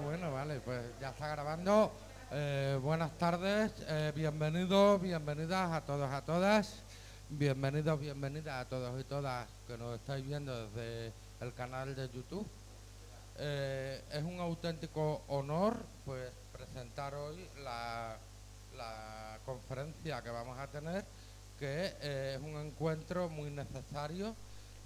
Bueno, vale, pues ya está grabando. Buenas tardes, bienvenidos, bienvenidas a todos, a todas. Bienvenidos, bienvenidas a todos y todas que nos estáis viendo desde el canal de YouTube. Es un auténtico honor pues presentar hoy la conferencia que vamos a tener, que es un encuentro muy necesario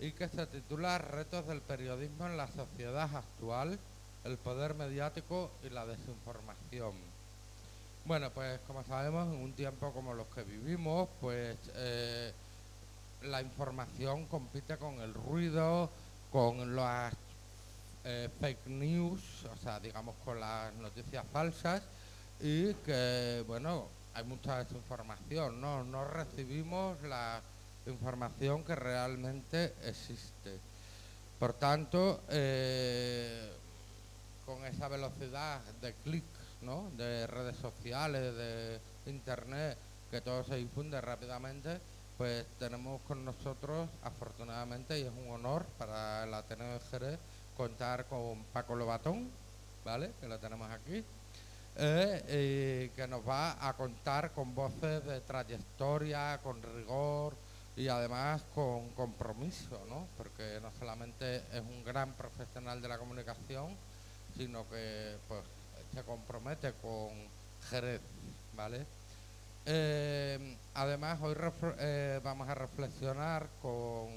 y que se titula Retos del periodismo en la sociedad actual, el poder mediático y la desinformación. Bueno, pues como sabemos, en un tiempo como los que vivimos, pues la información compite con el ruido, con las fake news, o sea, digamos con las noticias falsas, y que, bueno, hay mucha desinformación, ¿no? No recibimos la información que realmente existe. Por tanto, con esa velocidad de clic, ¿no?, de redes sociales, de internet, que todo se difunde rápidamente, pues tenemos con nosotros, afortunadamente, y es un honor para el Ateneo de Jerez, contar con Paco Lobatón, ¿vale?, que lo tenemos aquí, que nos va a contar con voces de trayectoria, con rigor y además con compromiso, ¿no? Porque no solamente es un gran profesional de la comunicación, sino que pues se compromete con Jerez, ¿vale? Además, hoy vamos a reflexionar con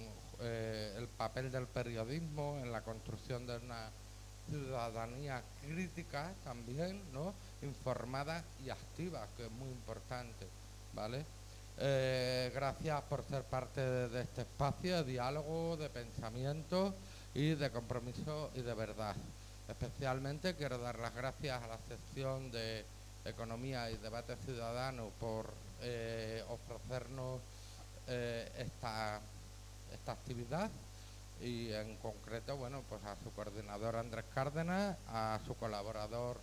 el papel del periodismo en la construcción de una ciudadanía crítica también, ¿no?, informada y activa, que es muy importante, ¿vale? Gracias por ser parte de este espacio de diálogo, de pensamiento y de compromiso y de verdad. Especialmente quiero dar las gracias a la sección de Economía y Debate Ciudadano por ofrecernos esta actividad, y en concreto, bueno, pues a su coordinador Andrés Cárdenas, a su colaborador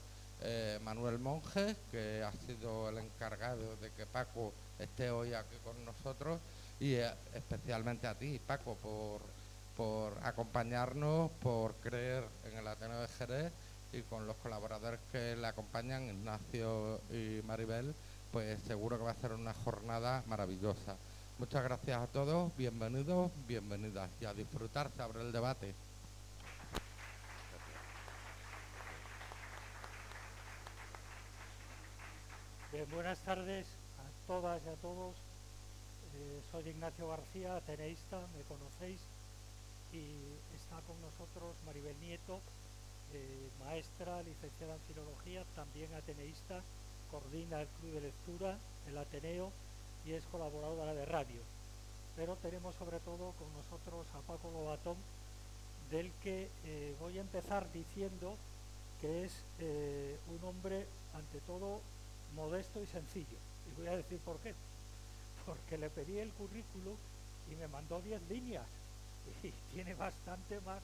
Manuel Monge, que ha sido el encargado de que Paco esté hoy aquí con nosotros, y especialmente a ti, Paco, por acompañarnos, por creer en el Ateneo de Jerez, y con los colaboradores que le acompañan, Ignacio y Maribel, pues seguro que va a ser una jornada maravillosa. Muchas gracias a todos, bienvenidos, bienvenidas, y a disfrutar, se abre el debate. Bien, buenas tardes a todas y a todos. Soy Ignacio García, ateneísta, me conocéis, y está con nosotros Maribel Nieto, maestra, licenciada en Filología, también ateneísta, coordina el Club de Lectura, el Ateneo, y es colaboradora de radio. Pero tenemos sobre todo con nosotros a Paco Lobatón, del que voy a empezar diciendo que es un hombre, ante todo, modesto y sencillo. Y voy a decir por qué. Porque le pedí el currículum y me mandó 10 líneas. Y tiene bastante más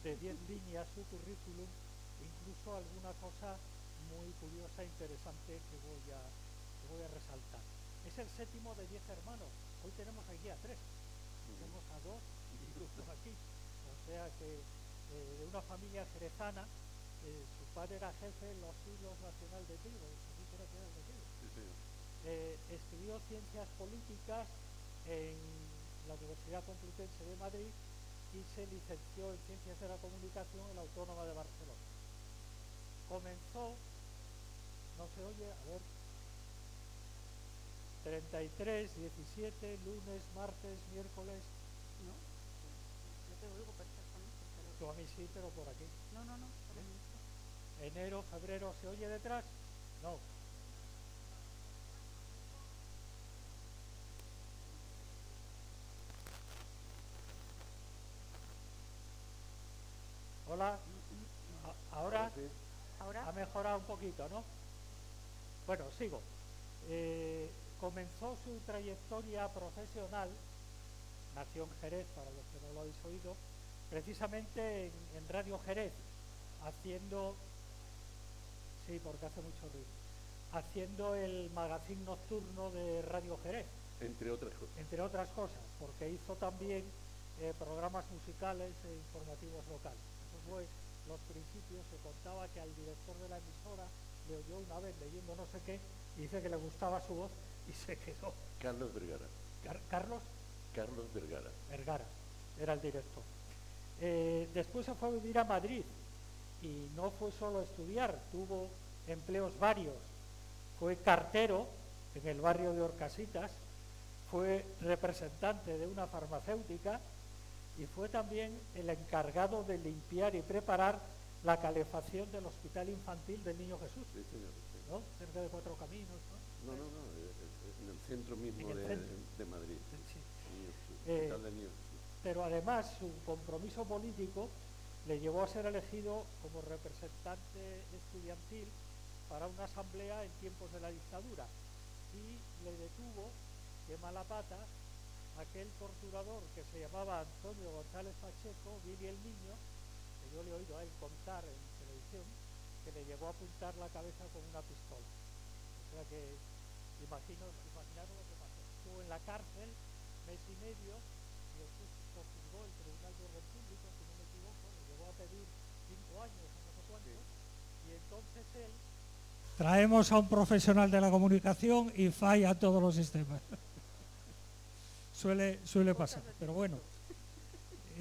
de 10 líneas su currículum, incluso alguna cosa muy curiosa e interesante que voy a resaltar. Es el séptimo de 10 hermanos. Hoy tenemos aquí a 3. Tenemos a 2 y uno aquí. O sea que de una familia jerezana, su padre era jefe en los Hilos Nacional de Trigo, el Servicio Nacional de Trigo. Estudió Ciencias Políticas en la Universidad Complutense de Madrid y se licenció en Ciencias de la Comunicación en la Autónoma de Barcelona. Comenzó, no se oye, a ver, 33, 17, lunes, martes, miércoles. No, yo te oigo perfectamente. Pero... Tú a mí sí, pero por aquí. No, por el micro. Enero, febrero, ¿se oye detrás? No. Hola. Ahora Sí. Ahora, ha mejorado un poquito, ¿no? Bueno, sigo. Comenzó su trayectoria profesional, nació en Jerez, para los que no lo habéis oído, precisamente en Radio Jerez, haciendo, sí, porque hace mucho ruido, haciendo el magazín nocturno de Radio Jerez. Entre otras cosas. Entre otras cosas, porque hizo también programas musicales e informativos locales. Eso fue los principios, se contaba que al director de la emisora le oyó una vez leyendo no sé qué y dice que le gustaba su voz y se quedó. Carlos Vergara. ¿Carlos? Carlos Vergara. Vergara, era el director. Después se fue a vivir a Madrid y no fue solo a estudiar, tuvo empleos varios. Fue cartero en el barrio de Orcasitas, fue representante de una farmacéutica y fue también el encargado de limpiar y preparar la calefacción del Hospital Infantil del Niño Jesús, Sí, señor. Sí. ¿no? Cerca de Cuatro Caminos, ¿no? No, en el centro mismo En el centro. de Madrid. Sí. Hospital del Niño Jesús. Pero además su compromiso político le llevó a ser elegido como representante estudiantil para una asamblea en tiempos de la dictadura y le detuvo de mala pata aquel torturador que se llamaba Antonio González Pacheco, Billy el Niño, que yo le he oído a él contar en televisión, que le llevó a apuntar la cabeza con una pistola. O sea que imaginaros lo que pasó. Estuvo en la cárcel mes y medio y después postuló el Tribunal de Orden Público, si no me equivoco, le llevó a pedir 5 años o no sé cuánto, y entonces él... Traemos a un profesional de la comunicación y falla todos los sistemas. Suele pasar, pero bueno.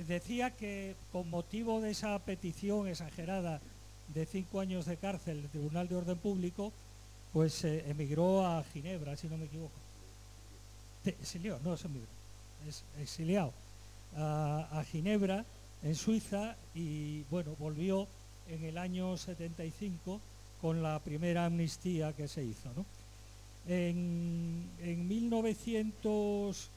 Decía que con motivo de esa petición exagerada de 5 años de cárcel del Tribunal de Orden Público, pues emigró a Ginebra, si no me equivoco. Exilió, no se emigró, es exiliado a Ginebra, en Suiza, y bueno, volvió en el año 75 con la primera amnistía que se hizo, ¿no? En 1900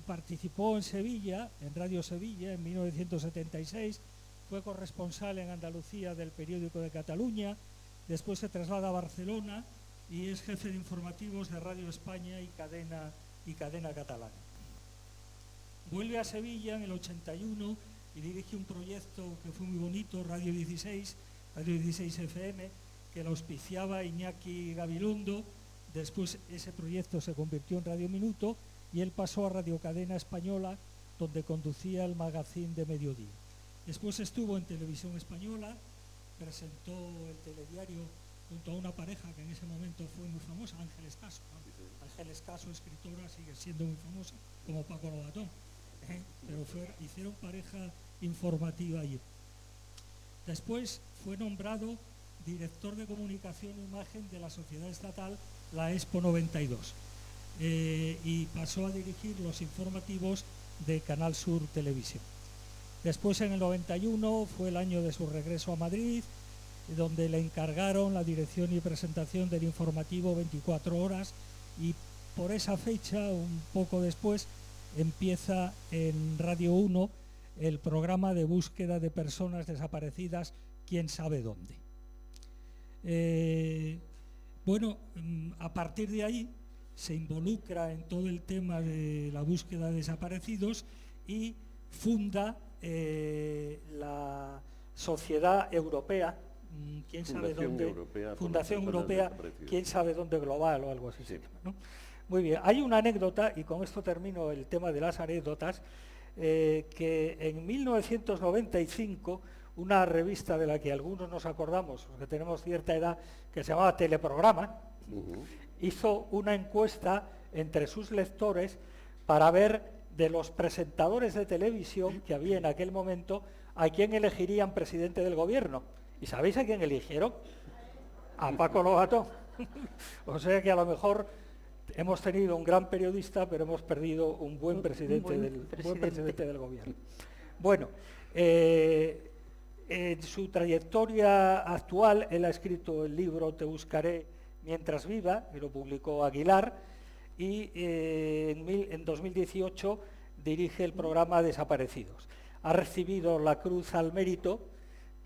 participó en Sevilla, en Radio Sevilla, en 1976, fue corresponsal en Andalucía del Periódico de Cataluña, después se traslada a Barcelona y es jefe de informativos de Radio España y Cadena Catalana. Vuelve a Sevilla en el 81 y dirige un proyecto que fue muy bonito, Radio 16 FM, que lo auspiciaba Iñaki Gabilondo. Después ese proyecto se convirtió en Radio Minuto y él pasó a Radio Cadena Española, donde conducía el magazín de mediodía. Después estuvo en Televisión Española, presentó el telediario junto a una pareja que en ese momento fue muy famosa, Ángeles Caso. ¿No? Ángeles Caso, escritora, sigue siendo muy famosa, como Paco Lobatón, pero hicieron pareja informativa allí. Después fue nombrado director de comunicación e imagen de la sociedad estatal, la Expo 92, y pasó a dirigir los informativos de Canal Sur Televisión. Después, en el 91, fue el año de su regreso a Madrid, donde le encargaron la dirección y presentación del informativo 24 horas, y por esa fecha, un poco después, empieza en Radio 1 el programa de búsqueda de personas desaparecidas, quién sabe dónde. Bueno, a partir de ahí se involucra en todo el tema de la búsqueda de desaparecidos y funda la Sociedad Europea, quién sabe dónde, Fundación Europea, quién sabe dónde global o algo así, sí. ¿No? Muy bien, hay una anécdota, y con esto termino el tema de las anécdotas, que en 1995 una revista de la que algunos nos acordamos, los que tenemos cierta edad, que se llamaba Teleprograma, hizo una encuesta entre sus lectores para ver de los presentadores de televisión que había en aquel momento a quién elegirían presidente del gobierno. ¿Y sabéis a quién eligieron? A Paco Lobatón. O sea que a lo mejor hemos tenido un gran periodista, pero hemos perdido un buen presidente del gobierno. Bueno, en su trayectoria actual, él ha escrito el libro Te buscaré mientras viva, que lo publicó Aguilar, y en 2018 dirige el programa Desaparecidos. Ha recibido la Cruz al Mérito,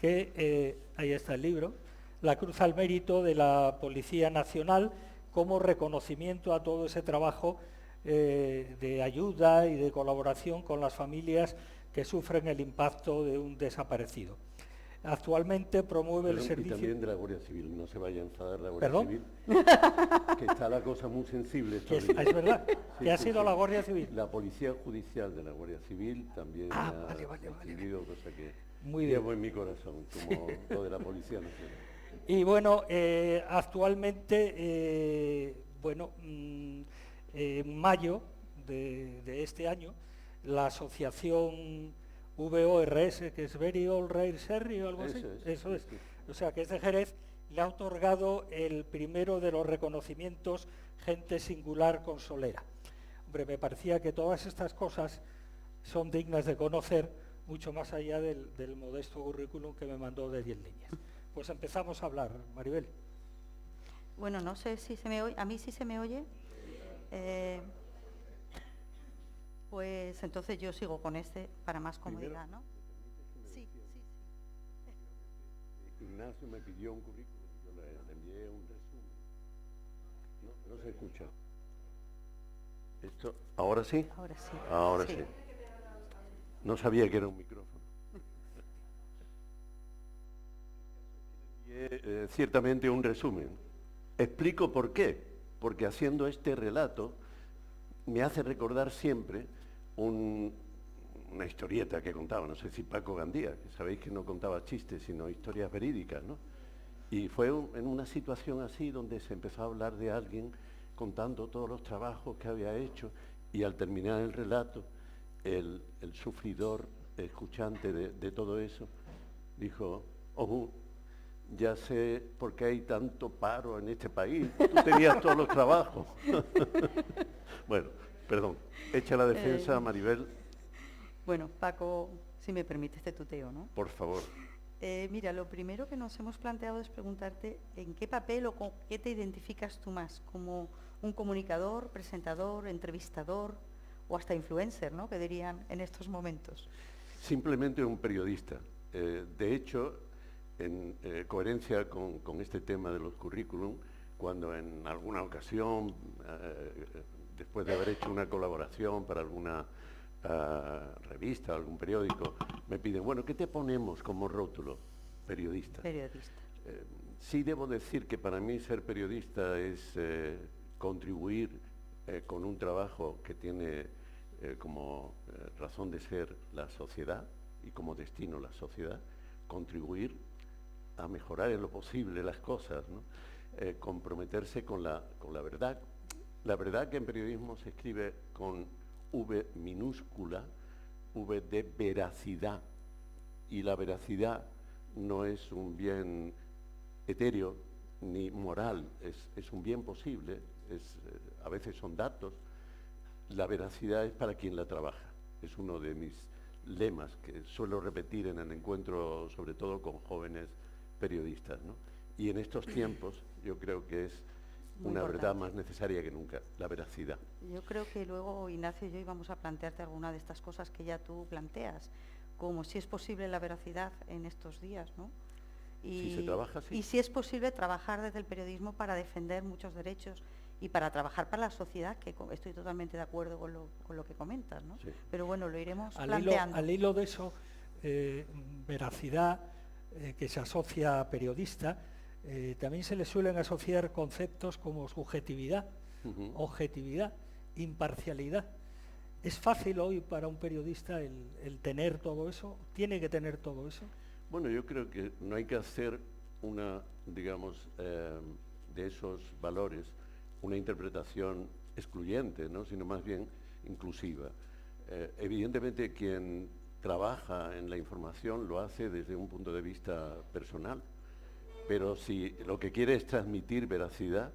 que ahí está el libro, la Cruz al Mérito de la Policía Nacional, como reconocimiento a todo ese trabajo de ayuda y de colaboración con las familias que sufren el impacto de un desaparecido. Actualmente promueve el Perdón, y servicio... también de la Guardia Civil, no se vaya a enfadar la Guardia ¿Perdón? Civil, que está la cosa muy sensible estos Es días. verdad, Sí, que ha sí, sido sí. la Guardia Civil. La Policía Judicial de la Guardia Civil también Ah, me ha vale. escribido, cosa que Muy bien. llevo en mi corazón, como lo de la Policía Nacional. Y bueno, actualmente, en mayo de este año, la asociación VORS, que es Very Old Rare Sherry o algo así, eso es, sí. o sea, que es de Jerez, le ha otorgado el primero de los reconocimientos Gente Singular Consolera. Hombre, me parecía que todas estas cosas son dignas de conocer, mucho más allá del modesto currículum que me mandó de 10 líneas. Pues empezamos a hablar, Maribel. Bueno, no sé si se me oye, a mí sí se me oye. Pues entonces yo sigo con este para más comodidad, ¿no? Sí. Ignacio me pidió un currículum, yo le envié un resumen. No se escucha. ¿Esto? ¿Ahora sí? Ahora sí. Ahora sí. No sabía que era un micrófono. Ciertamente un resumen. Explico por qué. Porque haciendo este relato me hace recordar siempre una historieta que contaba, no sé si Paco Gandía, que sabéis que no contaba chistes, sino historias verídicas, ¿no? Y fue en una situación así donde se empezó a hablar de alguien contando todos los trabajos que había hecho y al terminar el relato, el sufridor, escuchante de todo eso, dijo, oh, ya sé por qué hay tanto paro en este país, tú tenías todos los trabajos. Bueno, perdón, echa la defensa, Maribel. Bueno, Paco, si me permite este tuteo, ¿no? Por favor. Mira, lo primero que nos hemos planteado es preguntarte en qué papel o con qué te identificas tú más, como un comunicador, presentador, entrevistador o hasta influencer, ¿no?, que dirían en estos momentos. Simplemente un periodista. De hecho, en coherencia con este tema de los currículum, cuando en alguna ocasión, después de haber hecho una colaboración para alguna revista, algún periódico, me piden, bueno, ¿qué te ponemos como rótulo? Periodista. Periodista. Sí debo decir que para mí ser periodista es contribuir con un trabajo que tiene como razón de ser la sociedad y como destino la sociedad, contribuir a mejorar en lo posible las cosas, ¿no? Comprometerse con la verdad. La verdad que en periodismo se escribe con V minúscula, V de veracidad, y la veracidad no es un bien etéreo ni moral, es un bien posible, a veces son datos. La veracidad es para quien la trabaja, es uno de mis lemas que suelo repetir en el encuentro, sobre todo con jóvenes periodistas, ¿no? Y en estos tiempos yo creo que es una verdad más necesaria que nunca, la veracidad. Yo creo que luego, Ignacio y yo íbamos a plantearte alguna de estas cosas que ya tú planteas, como si es posible la veracidad en estos días, ¿no? Si se trabaja así. Y si es posible trabajar desde el periodismo para defender muchos derechos y para trabajar para la sociedad, que estoy totalmente de acuerdo con lo que comentas, ¿no? Sí. Pero bueno, lo iremos planteando. Al hilo de eso, veracidad, que se asocia a periodista, también se le suelen asociar conceptos como subjetividad, objetividad, imparcialidad. ¿Es fácil hoy para un periodista el tener todo eso? ¿Tiene que tener todo eso? Bueno, yo creo que no hay que hacer una, digamos, de esos valores, una interpretación excluyente, ¿no?, sino más bien inclusiva. Evidentemente quien trabaja en la información lo hace desde un punto de vista personal, pero si lo que quiere es transmitir veracidad,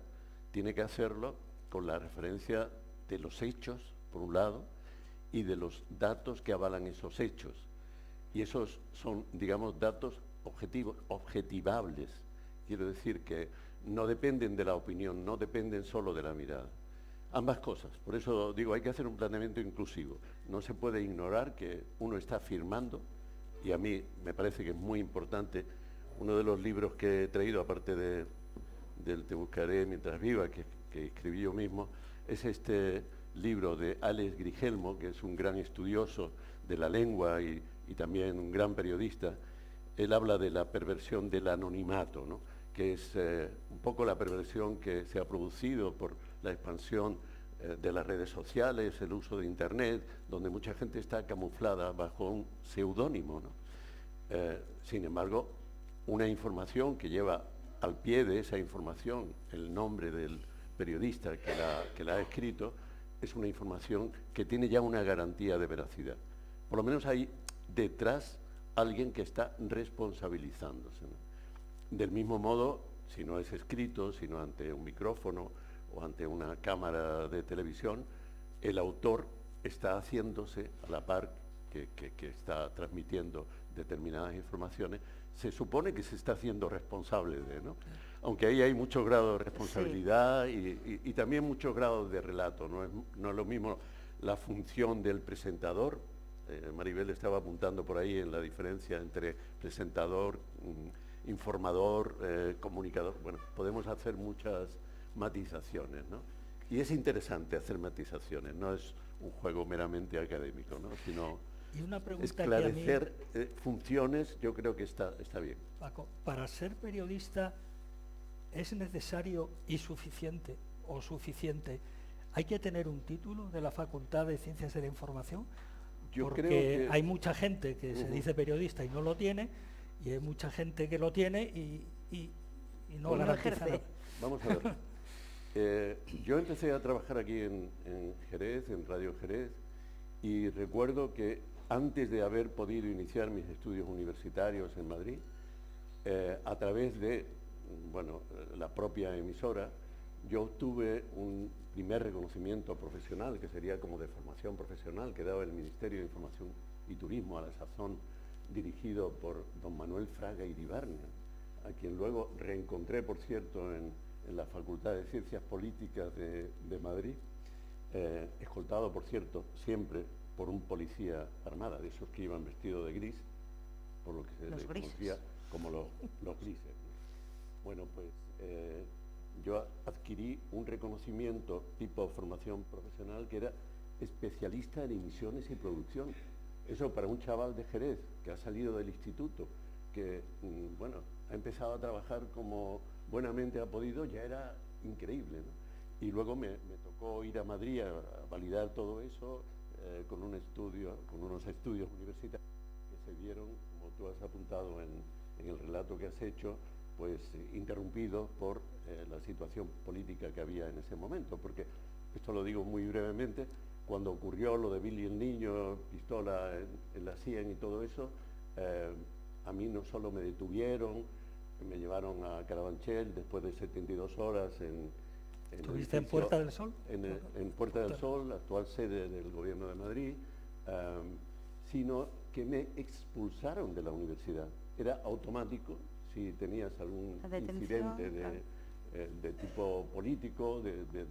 tiene que hacerlo con la referencia de los hechos, por un lado, y de los datos que avalan esos hechos. Y esos son, digamos, datos objetivables. Quiero decir que no dependen de la opinión, no dependen solo de la mirada. Ambas cosas. Por eso digo, hay que hacer un planteamiento inclusivo. No se puede ignorar que uno está firmando, y a mí me parece que es muy importante, uno de los libros que he traído, aparte del Te buscaré mientras viva, que escribí yo mismo, es este libro de Alex Grigelmo, que es un gran estudioso de la lengua y también un gran periodista, él habla de la perversión del anonimato, ¿no? Que es un poco la perversión que se ha producido por la expansión de las redes sociales, el uso de Internet, donde mucha gente está camuflada bajo un seudónimo, ¿no? Sin embargo, una información que lleva al pie de esa información el nombre del periodista que la ha escrito, es una información que tiene ya una garantía de veracidad. Por lo menos hay detrás alguien que está responsabilizándose, ¿no? Del mismo modo, si no es escrito, sino ante un micrófono o ante una cámara de televisión, el autor está haciéndose a la par que está transmitiendo determinadas informaciones, se supone que se está haciendo responsable de, ¿no? Aunque ahí hay mucho grado de responsabilidad y también mucho grado de relato, no es lo mismo la función del presentador. Maribel estaba apuntando por ahí en la diferencia entre presentador, informador, comunicador. Bueno, podemos hacer muchas matizaciones, ¿no? Y es interesante hacer matizaciones, no es un juego meramente académico, ¿no? Sino y una pregunta esclarecer funciones, yo creo que está bien. Paco, para ser periodista es necesario y suficiente, ¿hay que tener un título de la Facultad de Ciencias de la Información? Yo Porque creo que hay mucha gente que se dice periodista y no lo tiene, y hay mucha gente que lo tiene y no lo ejerce. Vamos a ver. Yo empecé a trabajar aquí en Jerez, en Radio Jerez, y recuerdo que antes de haber podido iniciar mis estudios universitarios en Madrid, a través de la propia emisora, yo obtuve un primer reconocimiento profesional, que sería como de formación profesional, que daba el Ministerio de Información y Turismo, a la sazón dirigido por don Manuel Fraga Iribarne, a quien luego reencontré, por cierto, en la Facultad de Ciencias Políticas de Madrid, escoltado, por cierto, siempre por un policía armada, de esos que iban vestidos de gris, por lo que se les conocía como los grises, ¿no? Bueno, pues yo adquirí un reconocimiento tipo formación profesional que era especialista en emisiones y producción. Eso para un chaval de Jerez que ha salido del instituto, que ha empezado a trabajar como buenamente ha podido, ya era increíble, ¿no? Y luego me tocó ir a Madrid a validar todo eso con unos estudios universitarios que se vieron, como tú has apuntado en el relato que has hecho, pues interrumpidos por la situación política que había en ese momento, porque esto lo digo muy brevemente, cuando ocurrió lo de Billy el Niño, pistola en la sien y todo eso, a mí no solo me detuvieron, me llevaron a Carabanchel después de 72 horas ¿Estuviste en Puerta del Sol? En Puerta del Sol, la actual sede del Gobierno de Madrid, sino que me expulsaron de la universidad. Era automático, si tenías algún incidente de tipo político, de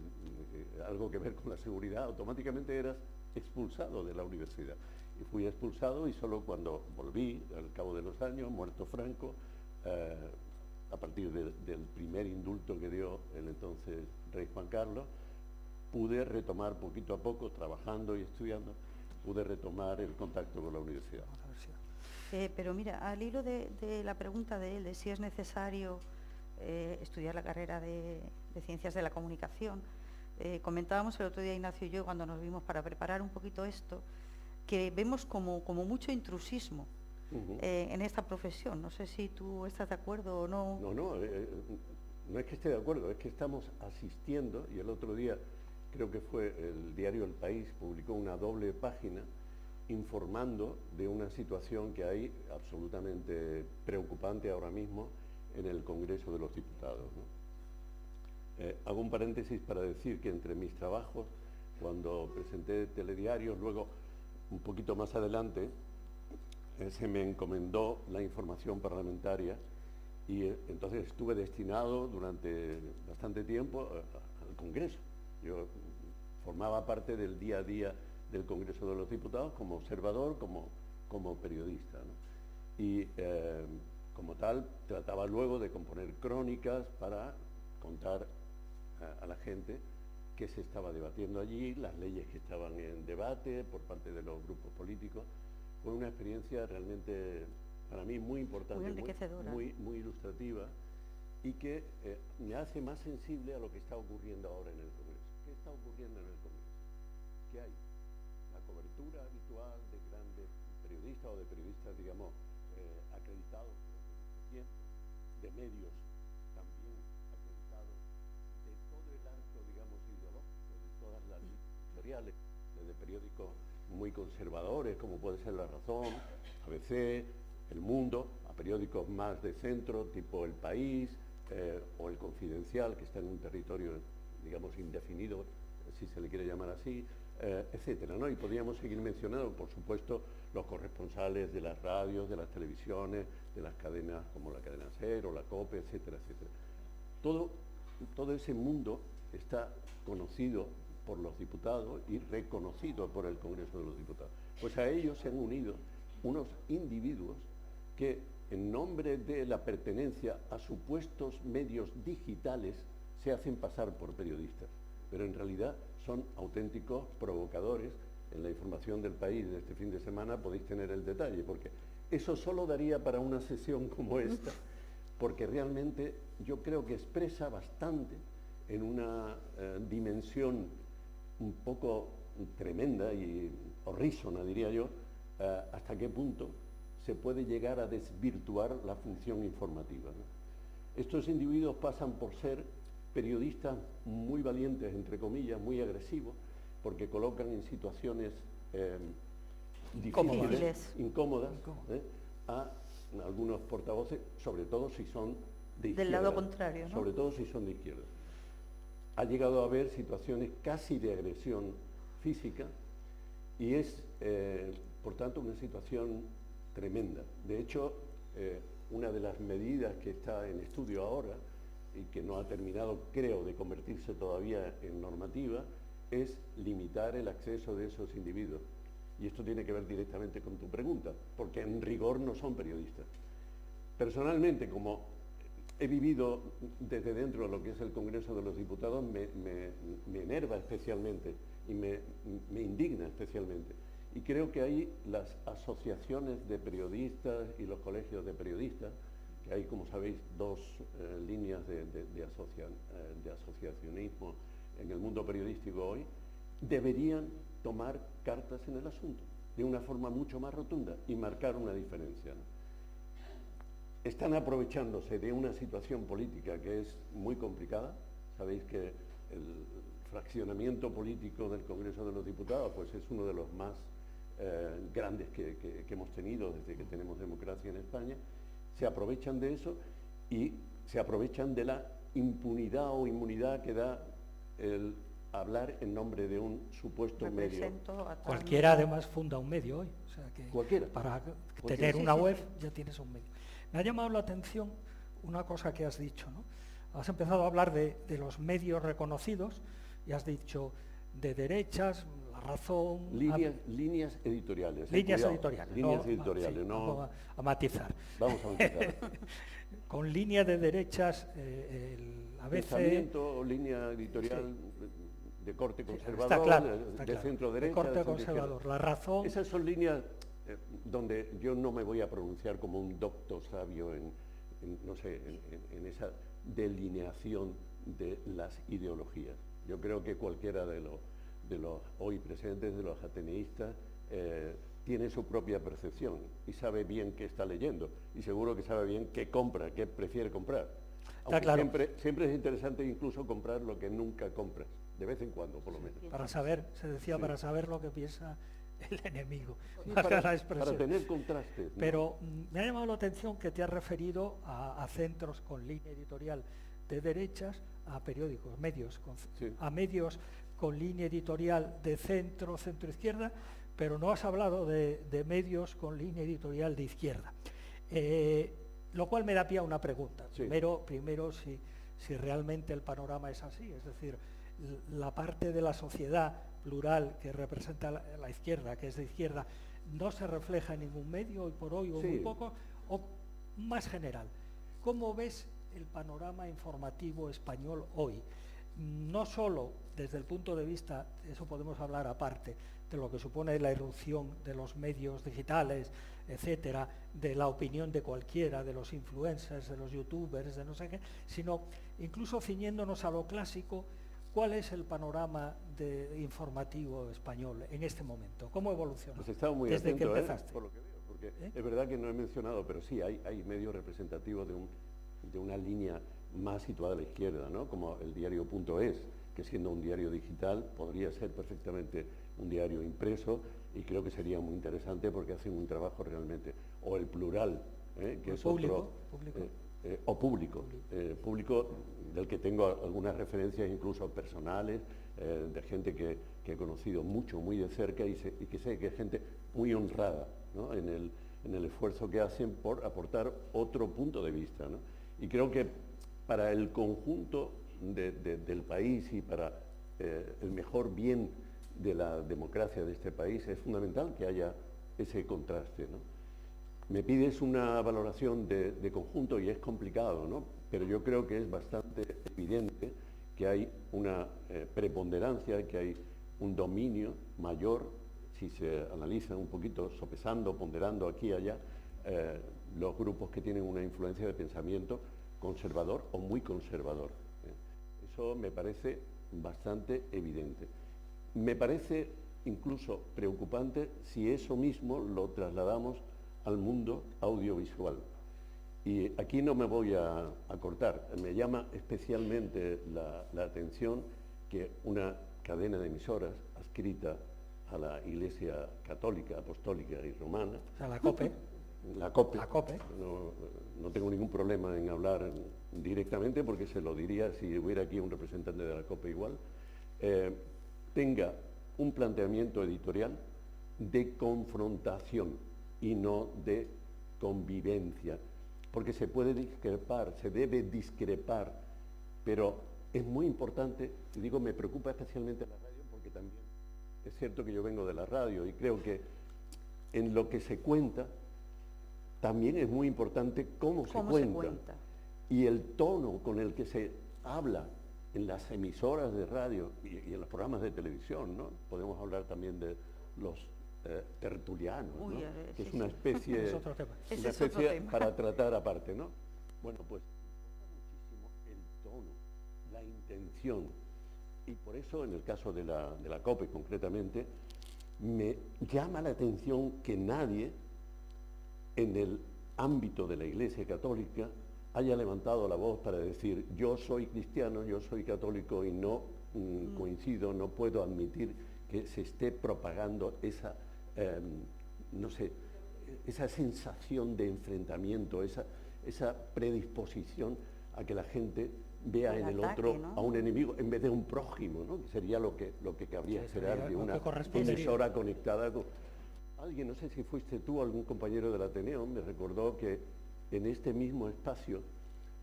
algo que ver con la seguridad, automáticamente eras expulsado de la universidad. Y fui expulsado y solo cuando volví, al cabo de los años, muerto Franco, a partir del primer indulto que dio el entonces rey Juan Carlos, pude retomar poquito a poco, trabajando y estudiando, pude retomar el contacto con la universidad. Pero mira, al hilo de la pregunta de él, de si es necesario estudiar la carrera de Ciencias de la Comunicación, comentábamos el otro día Ignacio y yo, cuando nos vimos para preparar un poquito esto, que vemos como mucho intrusismo en esta profesión. No sé si tú estás de acuerdo o no. No es que esté de acuerdo, es que estamos asistiendo, y el otro día creo que fue el diario El País, publicó una doble página informando de una situación que hay absolutamente preocupante ahora mismo en el Congreso de los Diputados, ¿no? Hago un paréntesis para decir que entre mis trabajos, cuando presenté telediarios, luego un poquito más adelante se me encomendó la información parlamentaria y entonces estuve destinado durante bastante tiempo al Congreso. Yo formaba parte del día a día del Congreso de los Diputados como observador, como periodista, ¿no? Y como tal trataba luego de componer crónicas para contar a la gente qué se estaba debatiendo allí, las leyes que estaban en debate por parte de los grupos políticos. Fue una experiencia realmente para mí muy importante, muy enriquecedora, muy ilustrativa, y que me hace más sensible a lo que está ocurriendo ahora en el Congreso. ¿Qué está ocurriendo en el Congreso? ¿Qué hay? La cobertura habitual de grandes periodistas o de periodistas, digamos, acreditados durante mucho tiempo, de medios también acreditados, de todo el arco, digamos, ideológico, de todas las editoriales, desde periódicos muy conservadores, como puede ser La Razón, ABC, El Mundo, a periódicos más de centro, tipo El País, o El Confidencial, que está en un territorio, digamos, indefinido, si se le quiere llamar así, etcétera, ¿no? Y podríamos seguir mencionando, por supuesto, los corresponsales de las radios, de las televisiones, de las cadenas como la cadena SER o la COPE, etcétera, etcétera. Todo ese mundo está conocido por los diputados y reconocido por el Congreso de los Diputados. Pues a ellos se han unido unos individuos que, en nombre de la pertenencia a supuestos medios digitales, se hacen pasar por periodistas, pero en realidad son auténticos provocadores. En la información del País de este fin de semana podéis tener el detalle, porque eso solo daría para una sesión como esta, porque realmente yo creo que expresa bastante en una dimensión un poco tremenda y horrísona, diría yo, hasta qué punto se puede llegar a desvirtuar la función informativa, ¿no? Estos individuos pasan por ser periodistas muy valientes, entre comillas, muy agresivos, porque colocan en situaciones difíciles, incómodas, a algunos portavoces, sobre todo si son de izquierda. Del lado contrario, ¿no? Sobre todo si son de izquierda. Ha llegado a haber situaciones casi de agresión física y es, por tanto, una situación tremenda. De hecho, una de las medidas que está en estudio ahora y que no ha terminado, creo, de convertirse todavía en normativa, es limitar el acceso de esos individuos. Y esto tiene que ver directamente con tu pregunta, porque en rigor no son periodistas. Personalmente, como he vivido desde dentro de lo que es el Congreso de los Diputados, me enerva especialmente y me indigna especialmente. Y creo que ahí las asociaciones de periodistas y los colegios de periodistas, que hay, como sabéis, dos líneas de asociacionismo en el mundo periodístico hoy, deberían tomar cartas en el asunto de una forma mucho más rotunda y marcar una diferencia, ¿no? Están aprovechándose de una situación política que es muy complicada. Sabéis que el fraccionamiento político del Congreso de los Diputados pues es uno de los más grandes que hemos tenido desde que tenemos democracia en España. Se aprovechan de eso y se aprovechan de la impunidad o inmunidad que da el hablar en nombre de un supuesto medio. Cualquiera además funda un medio hoy, o sea que cualquiera. Para tener una web ya tienes un medio. Me ha llamado la atención una cosa que has dicho, ¿no? Has empezado a hablar de los medios reconocidos y has dicho de derechas, La Razón... Líneas editoriales. Líneas editoriales. Líneas editoriales, no... Vamos a matizar. Vamos a matizar. Con línea de derechas, el ABC... Pensamiento o línea editorial... Sí. De corte conservador, está claro, de centro derecha. De corte conservador. La Razón... Esas son líneas donde yo no me voy a pronunciar como un docto sabio en esa delineación de las ideologías. Yo creo que cualquiera de los hoy presentes, de los ateneístas, tiene su propia percepción y sabe bien qué está leyendo y seguro que sabe bien qué compra, qué prefiere comprar. Aunque claro. siempre es interesante incluso comprar lo que nunca compras, de vez en cuando por lo menos. Para saber, se decía, sí. Para saber lo que piensa el enemigo. Sí, para tener contrastes, ¿no? Pero me ha llamado la atención que te has referido a centros con línea editorial de derechas, a periódicos, a medios con línea editorial de centro, centro-izquierda, pero no has hablado de medios con línea editorial de izquierda. Lo cual me da pie a una pregunta. Sí. Primero si realmente el panorama es así, es decir, la parte de la sociedad plural que representa la izquierda, que es de izquierda, no se refleja en ningún medio hoy por hoy o muy poco, o más general. ¿Cómo ves el panorama informativo español hoy? no solo desde el punto de vista, eso podemos hablar aparte, de lo que supone la irrupción de los medios digitales, etcétera, de la opinión de cualquiera, de los influencers, de los youtubers, de no sé qué, sino incluso ciñéndonos a lo clásico, ¿cuál es el panorama informativo español en este momento? ¿Cómo evoluciona? Pues he estado muy desde atento, que empezaste. por lo que veo, porque es verdad que no he mencionado, pero sí hay medios representativos de una línea más situada a la izquierda, ¿no? Como el diario.es, que siendo un diario digital podría ser perfectamente un diario impreso, y creo que sería muy interesante porque hacen un trabajo realmente, o el Plural, que es público, público. Público del que tengo algunas referencias incluso personales, de gente que he conocido mucho, muy de cerca, y que sé que es gente muy honrada, ¿no? en el esfuerzo que hacen por aportar otro punto de vista, ¿no? Y creo que para el conjunto del país y para el mejor bien de la democracia de este país es fundamental que haya ese contraste, ¿no? Me pides una valoración de conjunto y es complicado, ¿no? Pero yo creo que es bastante evidente que hay una preponderancia, que hay un dominio mayor, si se analiza un poquito, sopesando, ponderando aquí y allá, los grupos que tienen una influencia de pensamiento conservador o muy conservador. Eso me parece bastante evidente. Me parece incluso preocupante si eso mismo lo trasladamos al mundo audiovisual. Y aquí no me voy a cortar. Me llama especialmente la atención que una cadena de emisoras adscrita a la Iglesia Católica, Apostólica y Romana, O sea, la COPE. La COPE. La COPE. No tengo ningún problema en hablar directamente porque se lo diría si hubiera aquí un representante de la COPE igual, tenga un planteamiento editorial de confrontación y no de convivencia, porque se puede discrepar, se debe discrepar, pero es muy importante, y digo, me preocupa especialmente la radio porque también es cierto que yo vengo de la radio y creo que en lo que se cuenta también es muy importante cómo se cuenta. Y el tono con el que se habla en las emisoras de radio y en los programas de televisión, ¿no? Podemos hablar también de los tertulianos, ¿no? Que es una especie, es otro tema. Una especie para tratar aparte, ¿no? Bueno, pues muchísimo el tono, la intención, y por eso en el caso de la COPE concretamente, me llama la atención que nadie en el ámbito de la Iglesia Católica haya levantado la voz para decir yo soy cristiano, yo soy católico y no coincido, no puedo admitir que se esté propagando esa, no sé, esa sensación de enfrentamiento, esa predisposición a que la gente vea en el otro, ¿no?, a un enemigo en vez de un prójimo, ¿no? Que sería lo que cabría esperar de una emisora conectada con... Alguien, no sé si fuiste tú o algún compañero del Ateneo, me recordó que en este mismo espacio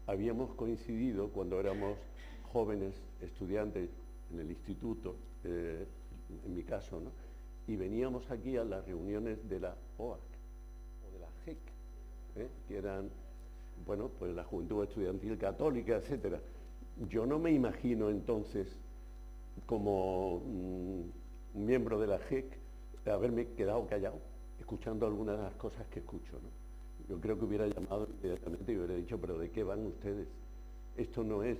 habíamos coincidido cuando éramos jóvenes estudiantes en el instituto, en mi caso, ¿no? Y veníamos aquí a las reuniones de la OAC o de la JEC, que eran, bueno, pues la Juventud Estudiantil Católica, etcétera. Yo no me imagino entonces, como miembro de la JEC, haberme quedado callado, escuchando algunas de las cosas que escucho, ¿no? Yo creo que hubiera llamado inmediatamente y hubiera dicho, pero ¿de qué van ustedes? Esto no es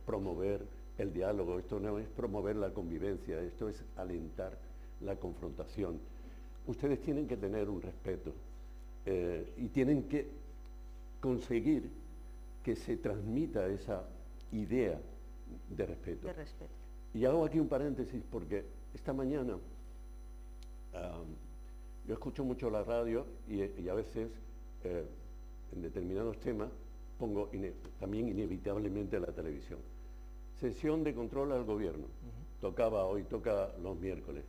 promover el diálogo, esto no es promover la convivencia, esto es alentar la confrontación. Ustedes tienen que tener un respeto y tienen que conseguir que se transmita esa idea de respeto. Y hago aquí un paréntesis porque esta mañana yo escucho mucho la radio y a veces en determinados temas pongo también inevitablemente la televisión. Sesión de control al gobierno. Toca los miércoles.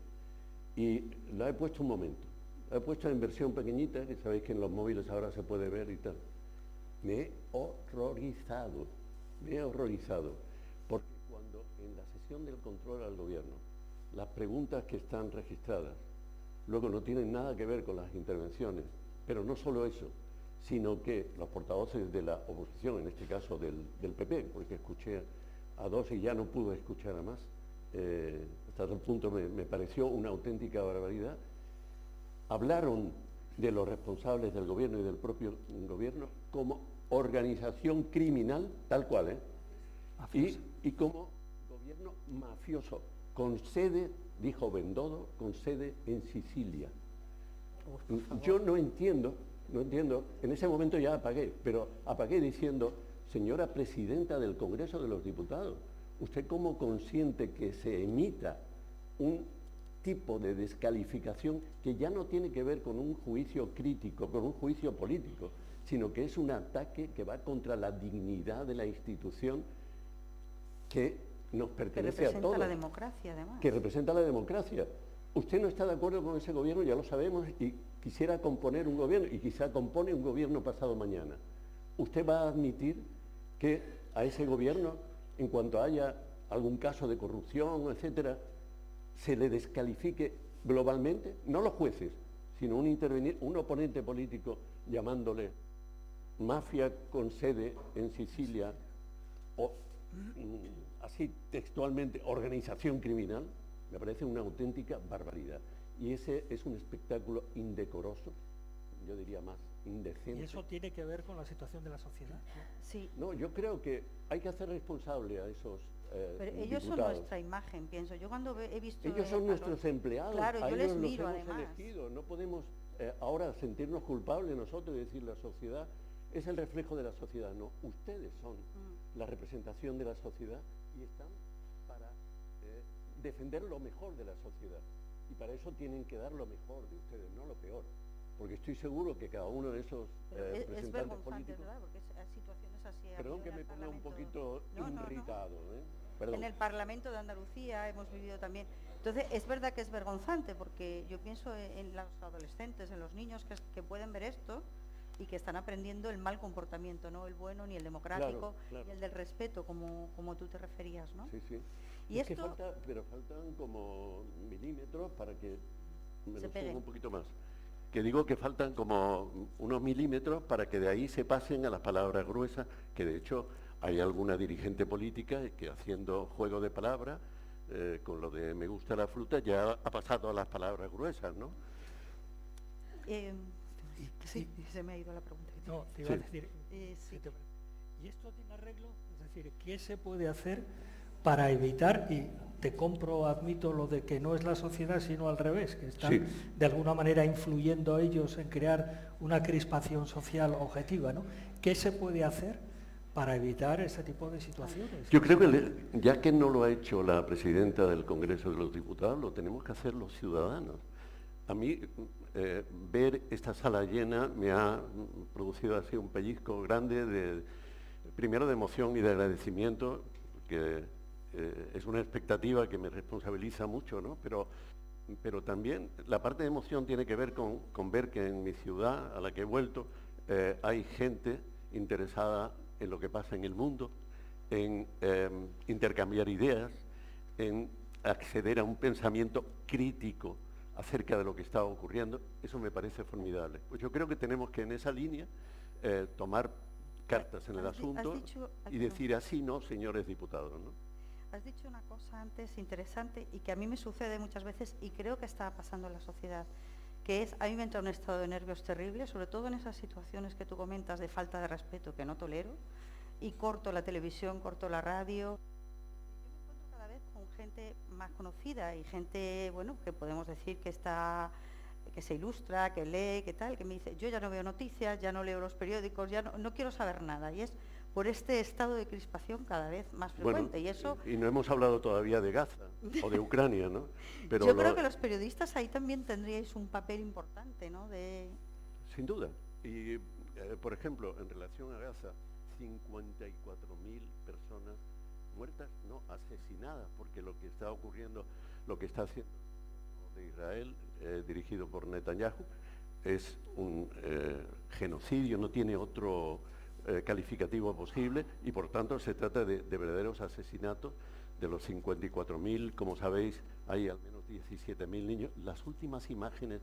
Y la he puesto un momento. La he puesto en versión pequeñita, que sabéis que en los móviles ahora se puede ver y tal. Me he horrorizado, porque cuando en la sesión del control al gobierno, las preguntas que están registradas, luego no tienen nada que ver con las intervenciones, pero no solo eso, sino que los portavoces de la oposición, en este caso del PP, porque escuché a dos y ya no pude escuchar a más. Hasta tal punto me pareció una auténtica barbaridad. Hablaron de los responsables del gobierno y del propio gobierno como organización criminal, tal cual, y como gobierno mafioso, con sede, dijo Bendodo, con sede en Sicilia. Yo no entiendo, en ese momento ya apagué, pero apagué diciendo, señora presidenta del Congreso de los Diputados, ¿usted cómo consiente que se emita un tipo de descalificación que ya no tiene que ver con un juicio crítico, con un juicio político, sino que es un ataque que va contra la dignidad de la institución que nos pertenece a todos? Que representa la democracia, además. Que representa la democracia. Usted no está de acuerdo con ese gobierno, ya lo sabemos, y quisiera componer un gobierno, y quizá compone un gobierno pasado mañana. ¿Usted va a admitir que a ese gobierno, en cuanto haya algún caso de corrupción, etcétera, se le descalifique globalmente? No los jueces, sino un oponente político llamándole mafia con sede en Sicilia, o así textualmente, organización criminal. Me parece una auténtica barbaridad. Y ese es un espectáculo indecoroso, yo diría más indecente. ¿Y eso tiene que ver con la situación de la sociedad? Sí. No, yo creo que hay que hacer responsable a esos pero ellos diputados. son nuestra imagen, pienso. Yo cuando he visto... Ellos son nuestros empleados, claro, a yo ellos les miro, los hemos además. elegido. No podemos ahora sentirnos culpables nosotros y decir la sociedad es el reflejo de la sociedad. No, ustedes son la representación de la sociedad y están para defender lo mejor de la sociedad. Y para eso tienen que dar lo mejor de ustedes, no lo peor. Porque estoy seguro que cada uno de esos representantes es vergonzante, políticos... ¿verdad? Porque hay situaciones así... Perdón que me ponga un poquito irritado. Perdón. En el Parlamento de Andalucía hemos vivido también... Entonces, es verdad que es vergonzante, porque yo pienso en los adolescentes, en los niños que pueden ver esto y que están aprendiendo el mal comportamiento, no el bueno ni el democrático, claro. ni el del respeto, como tú te referías, ¿no? Sí, sí. Y es esto... pero faltan como milímetros para que me lo suba un poquito más. Que digo que faltan como unos milímetros para que de ahí se pasen a las palabras gruesas, que de hecho hay alguna dirigente política que haciendo juego de palabras, con lo de me gusta la fruta, ya ha pasado a las palabras gruesas, ¿no? Sí, se me ha ido la pregunta. No, te iba a decir... sí. ¿Y esto tiene arreglo? Es decir, ¿qué se puede hacer para evitar, y te compro, admito lo de que no es la sociedad sino al revés, que están de alguna manera influyendo ellos en crear una crispación social objetiva, ¿no? ¿Qué se puede hacer para evitar ese tipo de situaciones? Yo creo que ya que no lo ha hecho la presidenta del Congreso de los Diputados, lo tenemos que hacer los ciudadanos. A mí ver esta sala llena me ha producido así un pellizco grande, primero de emoción y de agradecimiento, que es una expectativa que me responsabiliza mucho, ¿no? Pero también la parte de emoción tiene que ver con ver que en mi ciudad, a la que he vuelto, hay gente interesada en lo que pasa en el mundo, en intercambiar ideas, en acceder a un pensamiento crítico acerca de lo que está ocurriendo. Eso me parece formidable. Pues yo creo que tenemos que en esa línea tomar cartas en el asunto y decir así no, señores diputados, ¿no? Has dicho una cosa antes interesante y que a mí me sucede muchas veces y creo que está pasando en la sociedad, que es, a mí me entra un estado de nervios terrible, sobre todo en esas situaciones que tú comentas de falta de respeto que no tolero, y corto la televisión, corto la radio. Yo me encuentro cada vez con gente más conocida y gente, bueno, que podemos decir que se ilustra, que lee, que tal, que me dice, yo ya no veo noticias, ya no leo los periódicos, ya no quiero saber nada. Y es por este estado de crispación cada vez más frecuente. Bueno, y eso... y no hemos hablado todavía de Gaza o de Ucrania, ¿no? Pero yo creo que los periodistas ahí también tendríais un papel importante, ¿no? Sin duda. Y, por ejemplo, en relación a Gaza, 54.000 personas muertas, no, asesinadas, porque lo que está ocurriendo, lo que está haciendo de Israel, dirigido por Netanyahu, es un genocidio, no tiene otro calificativo posible, y por tanto se trata de verdaderos asesinatos. De los 54.000, como sabéis, hay al menos 17.000 niños. Las últimas imágenes,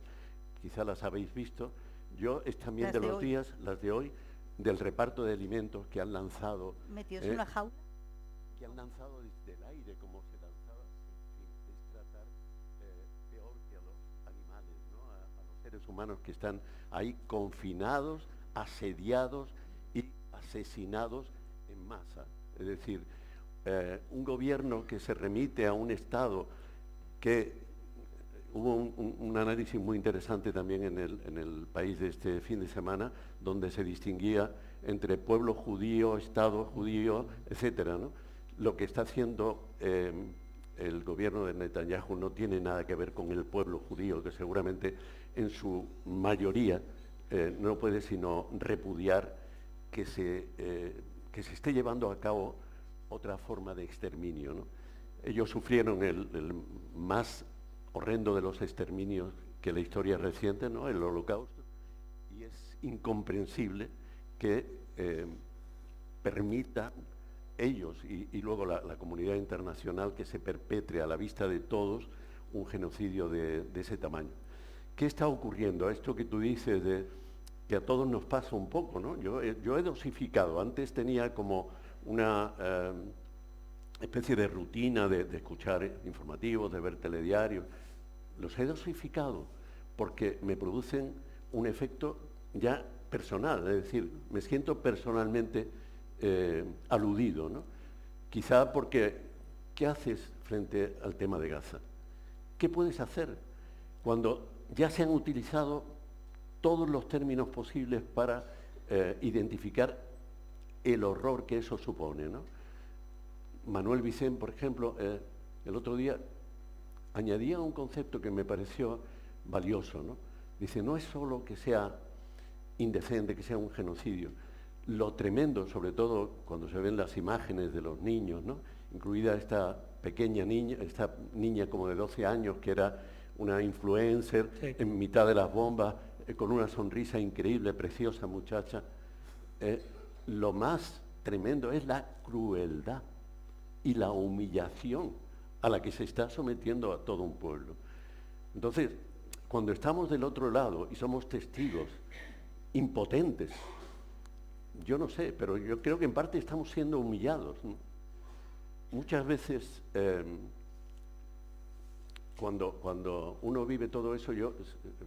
quizá las habéis visto, yo es también de los días, las de hoy, del reparto de alimentos que han lanzado. ¿Metidos en una jaula? se han lanzado desde el aire como se lanzaba, en fin, es tratar peor que a los animales, ¿no? A los seres humanos que están ahí confinados, asediados y asesinados en masa. Es decir, un gobierno que se remite a un Estado que hubo un análisis muy interesante también en el País de este fin de semana, donde se distinguía entre pueblo judío, Estado judío, etcétera, ¿no? Lo que está haciendo el gobierno de Netanyahu no tiene nada que ver con el pueblo judío, que seguramente en su mayoría no puede sino repudiar que se esté llevando a cabo otra forma de exterminio, ¿no? Ellos sufrieron el más horrendo de los exterminios que la historia reciente, ¿no? El Holocausto, y es incomprensible que permita ellos y luego la comunidad internacional que se perpetre a la vista de todos un genocidio de ese tamaño. ¿Qué está ocurriendo? Esto que tú dices de que a todos nos pasa un poco, ¿no? Yo he dosificado, antes tenía como una especie de rutina de escuchar informativos, de ver telediarios. Los he dosificado porque me producen un efecto ya personal, es decir, me siento personalmente aludido, ¿no? Quizá porque, ¿qué haces frente al tema de Gaza? ¿Qué puedes hacer cuando ya se han utilizado todos los términos posibles para identificar el horror que eso supone, ¿no? Manuel Vicent, por ejemplo, el otro día añadía un concepto que me pareció valioso, ¿no? Dice, no es solo que sea indecente, que sea un genocidio, lo tremendo, sobre todo cuando se ven las imágenes de los niños, ¿no? Incluida esta pequeña niña, esta niña como de 12 años que era una influencer, sí, en mitad de las bombas, con una sonrisa increíble, preciosa muchacha. Lo más tremendo es la crueldad y la humillación a la que se está sometiendo a todo un pueblo. Entonces, cuando estamos del otro lado y somos testigos impotentes, yo no sé, pero yo creo que en parte estamos siendo humillados, ¿no? Muchas veces, cuando uno vive todo eso, yo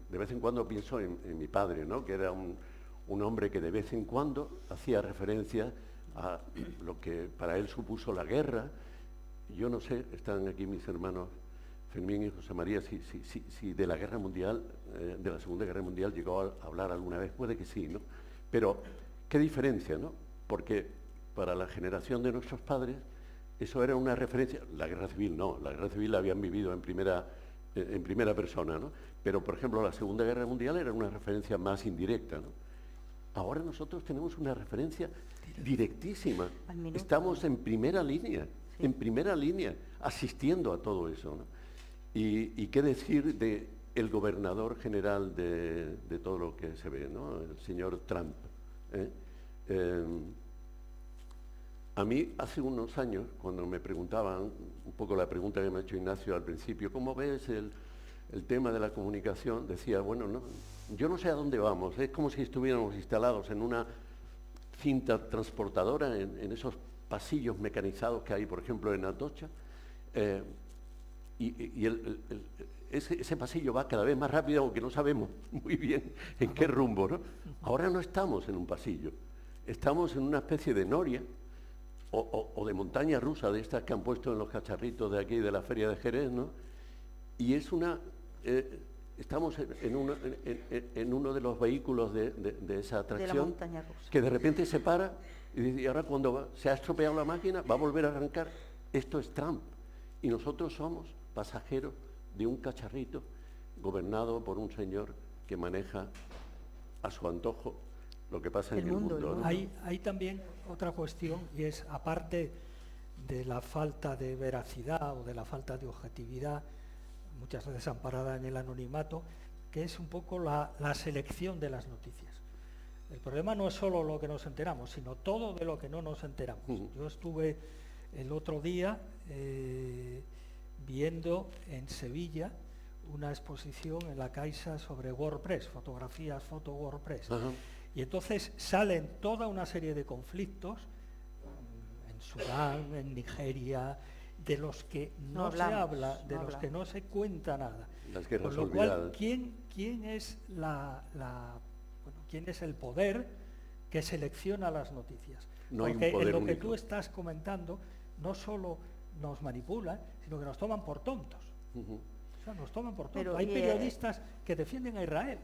de vez en cuando pienso en mi padre, ¿no? Que era un hombre que de vez en cuando hacía referencia a lo que para él supuso la guerra. Yo no sé, están aquí mis hermanos Fermín y José María, si de la guerra mundial, de la Segunda Guerra Mundial llegó a hablar alguna vez, puede que sí, ¿no? Pero qué diferencia, ¿no? Porque para la generación de nuestros padres eso era una referencia. La guerra civil no, la guerra civil la habían vivido en primera persona, ¿no? Pero por ejemplo la Segunda Guerra Mundial era una referencia más indirecta, ¿no? Ahora nosotros tenemos una referencia directísima. Estamos en primera línea, sí, en primera línea, asistiendo a todo eso, ¿no? Y qué decir de el gobernador general de todo lo que se ve, ¿no? El señor Trump. A mí hace unos años, cuando me preguntaban, un poco la pregunta que me ha hecho Ignacio al principio, ¿cómo ves el tema de la comunicación? Decía, bueno, no, yo no sé a dónde vamos, es como si estuviéramos instalados en una cinta transportadora, en esos pasillos mecanizados que hay, por ejemplo, en Atocha, ese pasillo va cada vez más rápido, aunque no sabemos muy bien en qué rumbo, ¿no? Ahora no estamos en un pasillo, estamos en una especie de noria o de montaña rusa, de estas que han puesto en los cacharritos de aquí de la Feria de Jerez, ¿no? Y es estamos en uno de los vehículos de esa atracción, de la montaña rusa, que de repente se para y dice, y ahora cuando se ha estropeado la máquina, va a volver a arrancar. Esto es Trump. Y nosotros somos pasajeros de un cacharrito gobernado por un señor que maneja a su antojo lo que pasa en el mundo, ¿no? Hay también otra cuestión, y es, aparte de la falta de veracidad o de la falta de objetividad, muchas veces amparada en el anonimato, que es un poco la selección de las noticias. El problema no es solo lo que nos enteramos, sino todo de lo que no nos enteramos. Yo estuve el otro día viendo en Sevilla una exposición en la Caixa sobre WordPress, fotografías, foto WordPress. Y entonces salen toda una serie de conflictos Sudán, en Nigeria, de los que No no se hablamos, habla, de no los hablamos. que no se cuenta nada. Las guerras Con lo cual, olvidadas. ¿quién es quién es el poder que selecciona las noticias? No hay un Porque poder en lo que único. tú estás comentando, no solo nos manipulan, sino que nos toman por tontos. Ujú. O sea, nos toman por tontos. Pero, Hay y, periodistas que defienden a Israel.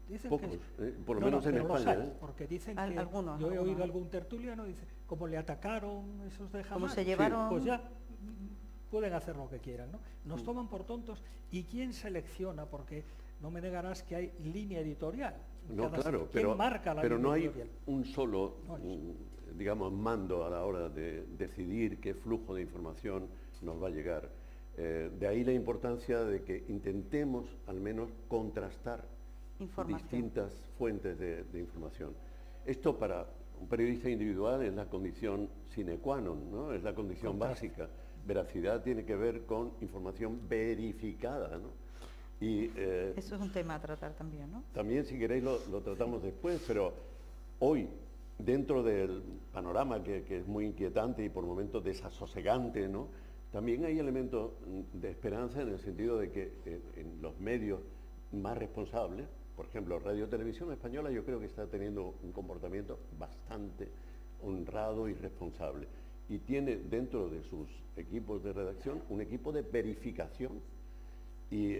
Dicen Pocos, que por lo No, menos no, en pero los España. hay, porque dicen que Algunos, yo he oído algunos. algún tertuliano dice, como le atacaron esos de Hamas, Como se llevaron... pues ya pueden hacer lo que quieran, ¿no? Nos toman por tontos. ¿Y quién selecciona? Porque no me negarás que hay línea editorial. en No, cada claro, sitio. ¿Quién marca la pero línea no hay editorial? un solo, No hay. digamos, mando a la hora de decidir qué flujo de información nos va a llegar. De ahí la importancia de que intentemos al menos contrastar Información. distintas fuentes de información. Esto para un periodista individual es la condición sine qua non, ¿no? Es la condición Contraste. básica. Veracidad tiene que ver con información verificada, ¿no? Y Eso es un tema a tratar también, ¿no? también, si queréis, lo tratamos después, pero hoy, dentro del panorama que es muy inquietante y por momentos desasosegante, ¿no? También hay elementos de esperanza en el sentido de que en los medios más responsables, por ejemplo, Radio Televisión Española, yo creo que está teniendo un comportamiento bastante honrado y responsable. Y tiene dentro de sus equipos de redacción un equipo de verificación. Y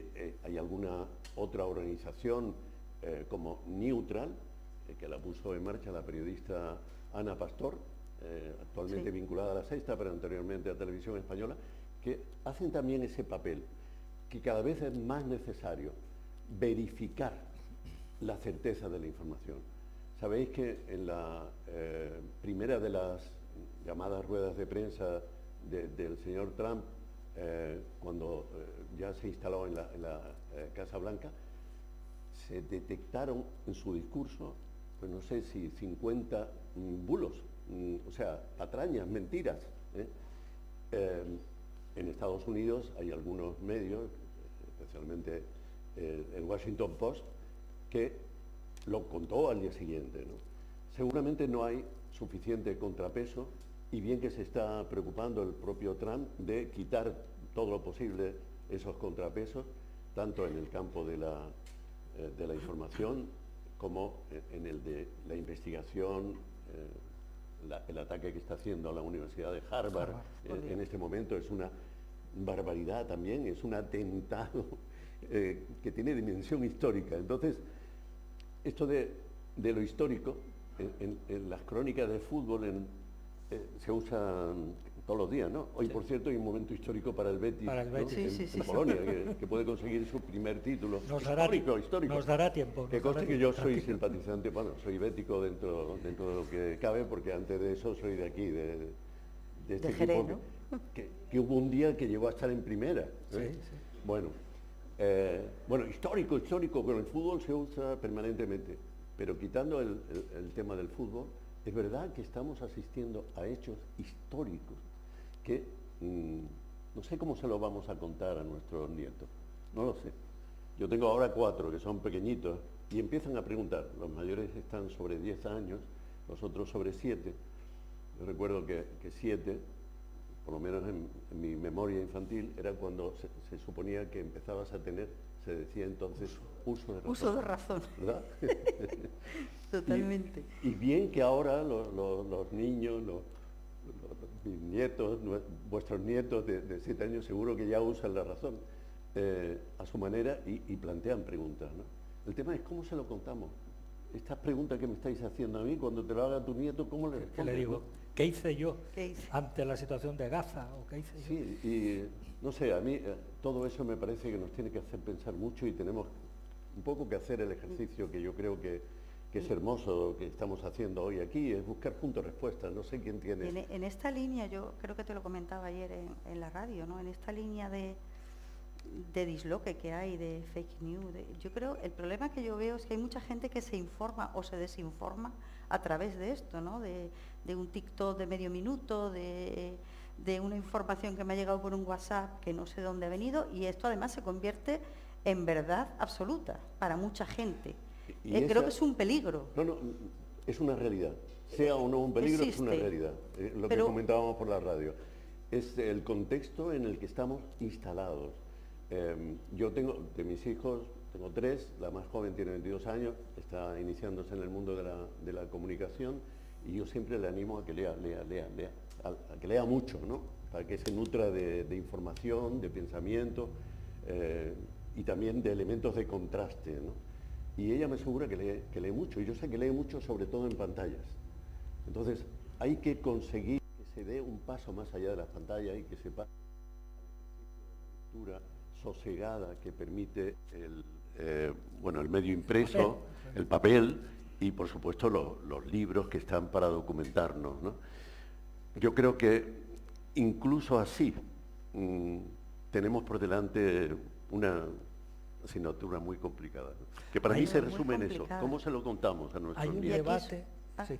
hay alguna otra organización como Neutral, que la puso en marcha la periodista Ana Pastor, actualmente Sí. vinculada a La Sexta, pero anteriormente a Televisión Española, que hacen también ese papel, que cada vez es más necesario verificar la certeza de la información. Sabéis que en la primera de las llamadas ruedas de prensa del señor Trump, cuando ya se instaló en la Casa Blanca, se detectaron en su discurso, pues no sé si 50 bulos, o sea, patrañas, mentiras. En Estados Unidos hay algunos medios, especialmente el Washington Post, que lo contó al día siguiente, ¿no? Seguramente no hay suficiente contrapeso, y bien que se está preocupando el propio Trump de quitar todo lo posible esos contrapesos, tanto en el campo de la información como en el de la investigación, el ataque que está haciendo a la Universidad de Harvard en este momento es una barbaridad también, es un atentado que tiene dimensión histórica. Entonces, esto de lo histórico, en las crónicas de fútbol se usa todos los días, ¿no? Hoy, Sí. por cierto, hay un momento histórico para el Betis, Para el ¿no? Betis. Sí, sí, en sí. Polonia, que puede conseguir su primer título. Histórico. Nos dará tiempo. Que nos conste dará que tiempo, yo soy tranquilo. simpatizante, bueno, soy bético dentro de lo que cabe, porque antes de eso soy de aquí, de este De Jerez, equipo que hubo un día que llegó a estar en primera. Sí, sí. Bueno, histórico, con el fútbol se usa permanentemente, pero quitando el tema del fútbol, es verdad que estamos asistiendo a hechos históricos que no sé cómo se lo vamos a contar a nuestros nietos, no lo sé. Yo tengo ahora 4 que son pequeñitos y empiezan a preguntar, los mayores están sobre 10 años, los otros sobre 7. Yo recuerdo que 7, por lo menos en mi memoria infantil, era cuando se suponía que empezabas a tener, se decía entonces, uso de razón. Uso de razón, ¿Verdad? totalmente. Y bien que ahora los niños, mis nietos, vuestros nietos de 7 años seguro que ya usan la razón a su manera y plantean preguntas, ¿no? El tema es cómo se lo contamos. Estas preguntas que me estáis haciendo a mí, cuando te lo haga tu nieto, ¿cómo le ¿Qué respondes? le digo? ¿no? ¿Qué hice yo ¿Qué hice? ante la situación de Gaza? ¿O qué hice yo? Sí, y no sé, a mí todo eso me parece que nos tiene que hacer pensar mucho y tenemos un poco que hacer el ejercicio que yo creo que es hermoso que estamos haciendo hoy aquí, es buscar juntos respuestas. No sé quién tiene... En esta línea, yo creo que te lo comentaba ayer en la radio, ¿no? En esta línea de disloque que hay, de fake news, yo creo, el problema que yo veo es que hay mucha gente que se informa o se desinforma a través de esto, ¿no? De un TikTok de medio minuto, de una información que me ha llegado por un WhatsApp que no sé dónde ha venido, y esto además se convierte en verdad absoluta para mucha gente. Y Creo que es un peligro. No, es una realidad. Sea o no un peligro, existe, es una realidad. Lo que comentábamos por la radio. Es el contexto en el que estamos instalados. Yo tengo, de mis hijos, tengo 3, la más joven tiene 22 años, está iniciándose en el mundo de la comunicación, y yo siempre le animo a que lea, a que lea mucho, ¿no? Para que se nutra de información, de pensamiento, y también de elementos de contraste, ¿no? Y ella me asegura que lee mucho, y yo sé que lee mucho, sobre todo en pantallas. Entonces, hay que conseguir que se dé un paso más allá de las pantallas y que se pase al ejercicio de la lectura sosegada que permite el medio impreso, el papel y, por supuesto, los libros que están para documentarnos, ¿no? Yo creo que incluso así tenemos por delante una asignatura muy complicada, ¿no? Que para mí se resume en eso. ¿Cómo se lo contamos a nuestros niños? Hay un debate... Sí.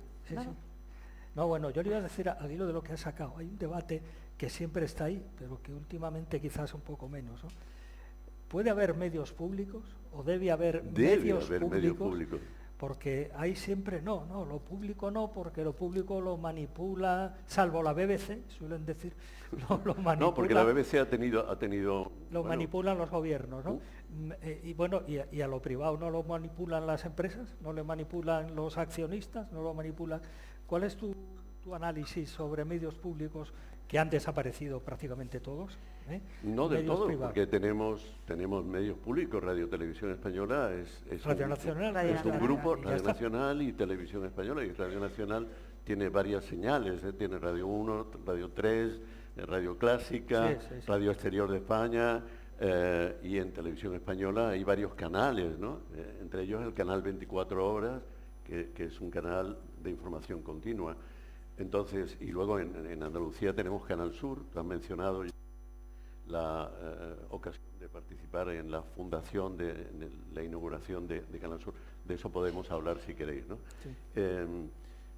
No, bueno, yo le iba a decir al hilo de lo que ha sacado. Hay un debate que siempre está ahí, pero que últimamente quizás un poco menos, ¿no? ¿Puede haber medios públicos o debe haber medios públicos? Porque hay siempre, no, lo público no, porque lo público lo manipula, salvo la BBC, suelen decir, lo manipula. No, porque la BBC ha tenido lo manipulan los gobiernos, ¿no? Y a lo privado no lo manipulan las empresas, no le manipulan los accionistas, no lo manipulan. ¿Cuál es tu análisis sobre medios públicos que han desaparecido prácticamente todos? No del todo, porque tenemos medios públicos. Radio Televisión Española es un grupo, Radio Nacional y Televisión Española, y Radio Nacional tiene varias señales, tiene Radio 1, Radio 3, Radio Clásica, Radio Exterior de España, y en Televisión Española hay varios canales, ¿no? Entre ellos el canal 24 horas, que es un canal de información continua. Entonces, y luego en Andalucía tenemos Canal Sur. Tú has mencionado la ocasión de participar en la fundación, en la inauguración de Canal Sur. De eso podemos hablar si queréis, ¿no? Sí.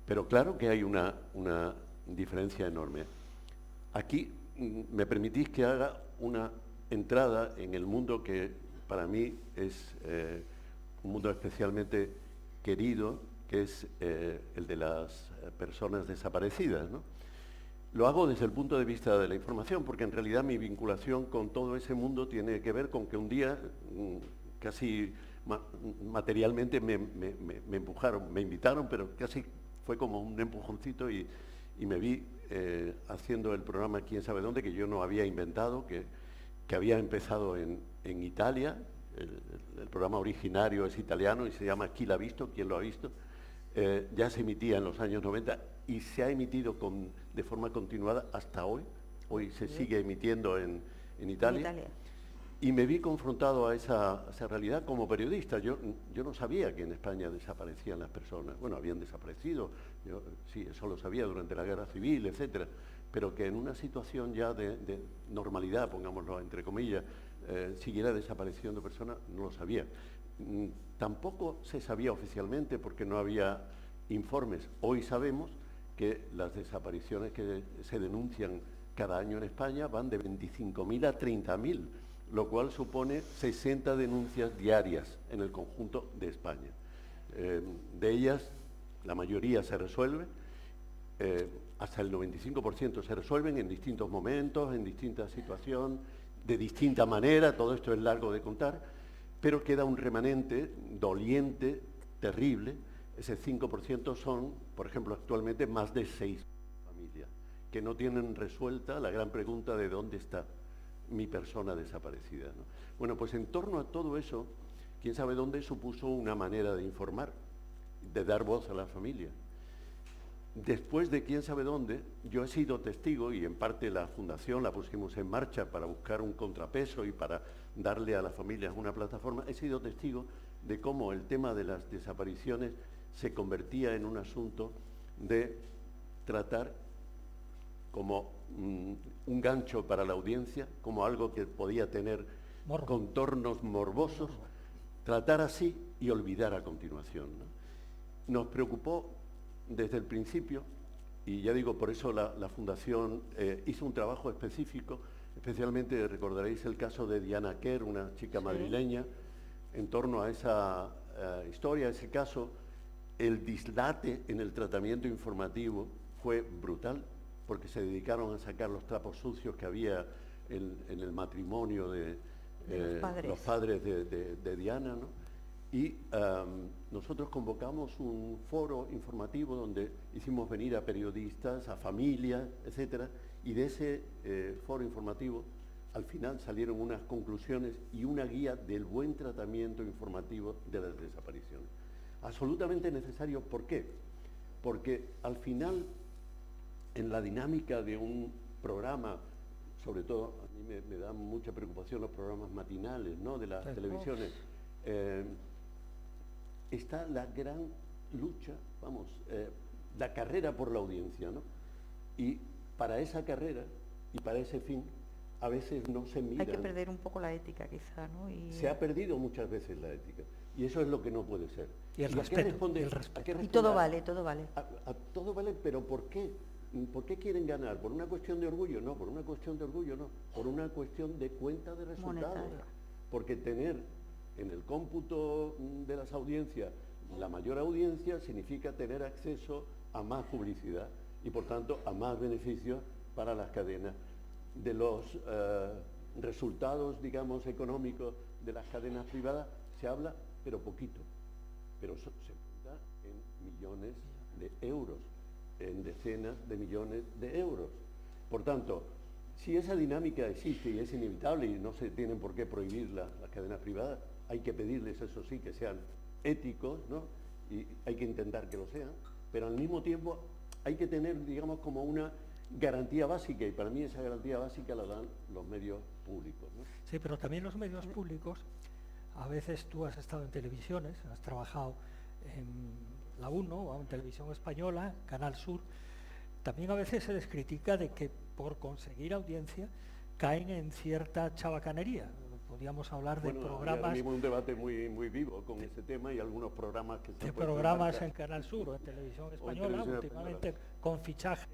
Pero claro que hay una diferencia enorme. Aquí me permitís que haga una entrada en el mundo que para mí es un mundo especialmente querido, que es el de las personas desaparecidas, ¿no? Lo hago desde el punto de vista de la información, porque en realidad mi vinculación con todo ese mundo tiene que ver con que un día, casi materialmente, me empujaron, me invitaron, pero casi fue como un empujoncito, y me vi haciendo el programa Quién sabe dónde, que yo no había inventado, que había empezado en Italia. El programa originario es italiano y se llama Chi l'ha visto, ¿quién lo ha visto? Ya se emitía en los años 90 y se ha emitido de forma continuada hasta hoy. Hoy se sigue emitiendo en Italia. Y me vi confrontado a esa realidad como periodista. Yo no sabía que en España desaparecían las personas. Bueno, habían desaparecido, yo sí, eso lo sabía durante la Guerra Civil, etcétera, pero que en una situación ya de normalidad, pongámoslo entre comillas, siguiera desapareciendo personas, no lo sabía. Tampoco se sabía oficialmente porque no había informes. Hoy sabemos que las desapariciones que se denuncian cada año en España van de 25.000 a 30.000, lo cual supone 60 denuncias diarias en el conjunto de España. De ellas, la mayoría se resuelve, hasta el 95% se resuelven en distintos momentos, en distintas situaciones, de distinta manera. Todo esto es largo de contar, pero queda un remanente doliente, terrible. Ese 5% son, por ejemplo, actualmente más de 6 familias que no tienen resuelta la gran pregunta de dónde está mi persona desaparecida, ¿no? Bueno, pues en torno a todo eso, quién sabe dónde supuso una manera de informar, de dar voz a la familia. Después de quién sabe dónde, yo he sido testigo, y en parte la fundación la pusimos en marcha para buscar un contrapeso y para darle a las familias una plataforma, he sido testigo de cómo el tema de las desapariciones se convertía en un asunto de tratar como un gancho para la audiencia, como algo que podía tener contornos morbosos, tratar así y olvidar a continuación, ¿no? Nos preocupó desde el principio, y ya digo, por eso la Fundación hizo un trabajo específico, especialmente recordaréis el caso de Diana Quer, una chica madrileña, en torno a esa historia, ese caso, el dislate en el tratamiento informativo fue brutal, porque se dedicaron a sacar los trapos sucios que había en el matrimonio de los padres de Diana, ¿no? Y nosotros convocamos un foro informativo donde hicimos venir a periodistas, a familias, etcétera, y de ese foro informativo al final salieron unas conclusiones y una guía del buen tratamiento informativo de las desapariciones. Absolutamente necesario, ¿por qué? Porque al final, en la dinámica de un programa, sobre todo a mí me dan mucha preocupación los programas matinales, ¿no?, de las televisiones, está la gran lucha, la carrera por la audiencia, ¿no? Y para esa carrera y para ese fin, a veces no se mira. Hay que perder un poco la ética, quizá, ¿no? Se ha perdido muchas veces la ética. Y eso es lo que no puede ser. Y el respeto. Y todo vale, todo vale. Todo vale, pero ¿por qué? ¿Por qué quieren ganar? ¿Por una cuestión de orgullo? No, por una cuestión de orgullo no. Por una cuestión de cuenta de resultados. Monetaria. Porque tener en el cómputo de las audiencias la mayor audiencia significa tener acceso a más publicidad y por tanto a más beneficios para las cadenas. De los resultados, digamos, económicos de las cadenas privadas se habla, pero poquito, pero se cuenta en millones de euros, en decenas de millones de euros. Por tanto, si esa dinámica existe y es inevitable y no se tienen por qué prohibir las cadenas privadas, hay que pedirles, eso sí, que sean éticos, ¿no? Y hay que intentar que lo sean, pero al mismo tiempo hay que tener, digamos, como una garantía básica, y para mí esa garantía básica la dan los medios públicos, ¿no? Sí, pero también los medios públicos, a veces tú has estado en televisiones, has trabajado en la 1 o en Televisión Española, Canal Sur, también a veces se les critica de que por conseguir audiencia caen en cierta chabacanería. Podríamos hablar de programas... Bueno, un debate muy vivo con ese tema y algunos programas que se... De programas en Canal Sur o en Televisión Española, últimamente con fichajes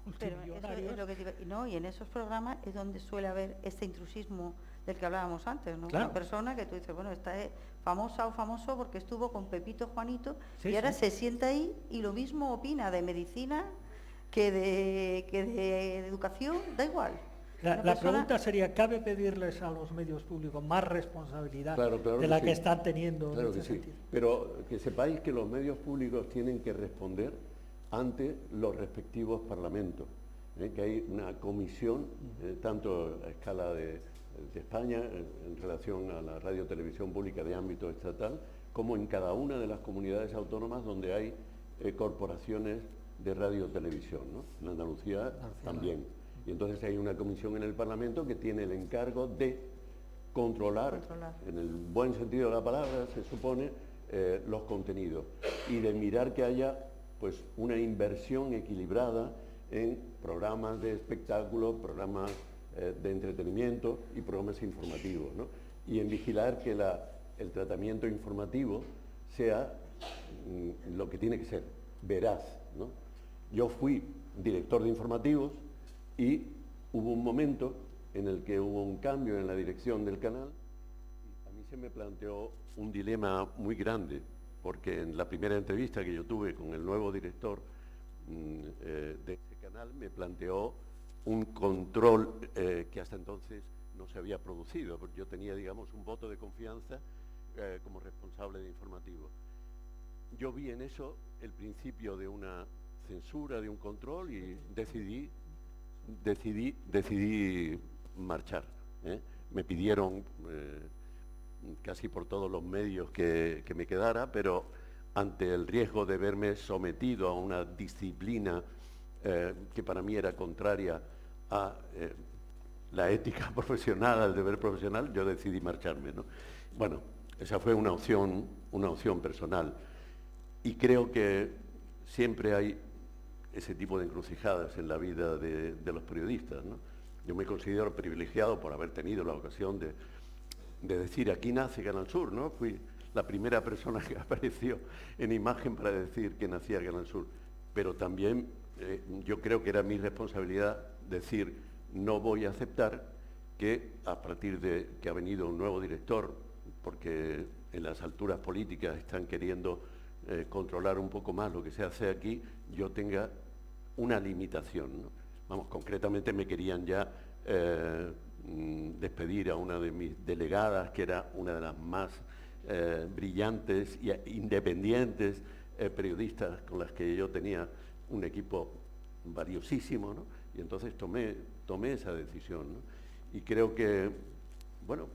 multimillonarios. Pero eso es lo que ¿no? Y en esos programas es donde suele haber este intrusismo del que hablábamos antes, ¿no? Claro. Una persona que tú dices, bueno, está famosa o famoso porque estuvo con Pepito Juanito, sí, y ahora sí. se sienta ahí y lo mismo opina de medicina que de educación, da igual. La pregunta sería, ¿cabe pedirles a los medios públicos más responsabilidad claro de la que están teniendo claro en que ese sí. sentido? Pero que sepáis que los medios públicos tienen que responder ante los respectivos parlamentos, que hay una comisión, tanto a escala de España, en relación a la radio televisión pública de ámbito estatal, como en cada una de las comunidades autónomas donde hay corporaciones de radio televisión, ¿no? En Andalucía también. Y entonces hay una comisión en el Parlamento que tiene el encargo de controlar, en el buen sentido de la palabra, se supone, los contenidos y de mirar que haya pues una inversión equilibrada en programas de espectáculo, programas de entretenimiento y programas informativos, ¿no? Y en vigilar que el tratamiento informativo sea lo que tiene que ser, veraz, ¿no? Yo fui director de informativos y hubo un momento en el que hubo un cambio en la dirección del canal y a mí se me planteó un dilema muy grande, porque en la primera entrevista que yo tuve con el nuevo director de ese canal me planteó un control que hasta entonces no se había producido, porque yo tenía, digamos, un voto de confianza como responsable de informativo. Yo vi en eso el principio de una censura, de un control, y decidí marchar, ¿eh? Me pidieron casi por todos los medios que me quedara, pero ante el riesgo de verme sometido a una disciplina que para mí era contraria a la ética profesional, al deber profesional, yo decidí marcharme, ¿no? Bueno, esa fue una opción personal, y creo que siempre hay ese tipo de encrucijadas en la vida de los periodistas, ¿no? Yo me considero privilegiado por haber tenido la ocasión de decir, aquí nace Canal Sur, ¿no? Fui la primera persona que apareció en imagen para decir que nacía Canal Sur, pero también yo creo que era mi responsabilidad decir, no voy a aceptar que a partir de que ha venido un nuevo director, porque en las alturas políticas están queriendo controlar un poco más lo que se hace aquí, yo tenga una limitación, ¿no? Vamos, concretamente me querían ya despedir a una de mis delegadas, que era una de las más brillantes e independientes periodistas con las que yo tenía un equipo valiosísimo, ¿no? Y entonces tomé esa decisión, ¿no? Y creo que, bueno,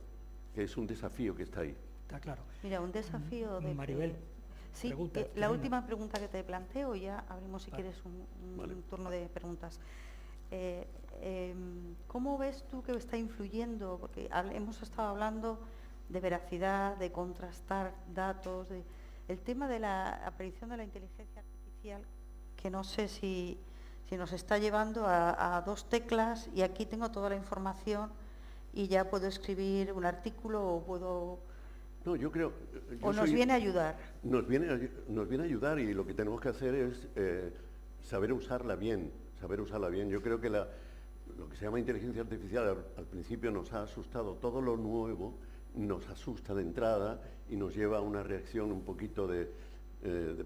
que es un desafío que está ahí. Está claro. Mira, un desafío de Maribel, sí, pregunta, la termina. última pregunta que te planteo, ya abrimos si Vale. quieres un Vale. turno de preguntas. ¿Cómo ves tú que está influyendo? Porque hemos estado hablando de veracidad, de contrastar datos, el tema de la aparición de la inteligencia artificial, que no sé si nos está llevando a dos teclas y aquí tengo toda la información y ya puedo escribir un artículo o puedo... No, yo creo... o nos viene a ayudar. Nos viene a ayudar, y lo que tenemos que hacer es saber usarla bien, Yo creo que lo que se llama inteligencia artificial al principio nos ha asustado. Todo lo nuevo nos asusta de entrada y nos lleva a una reacción un poquito de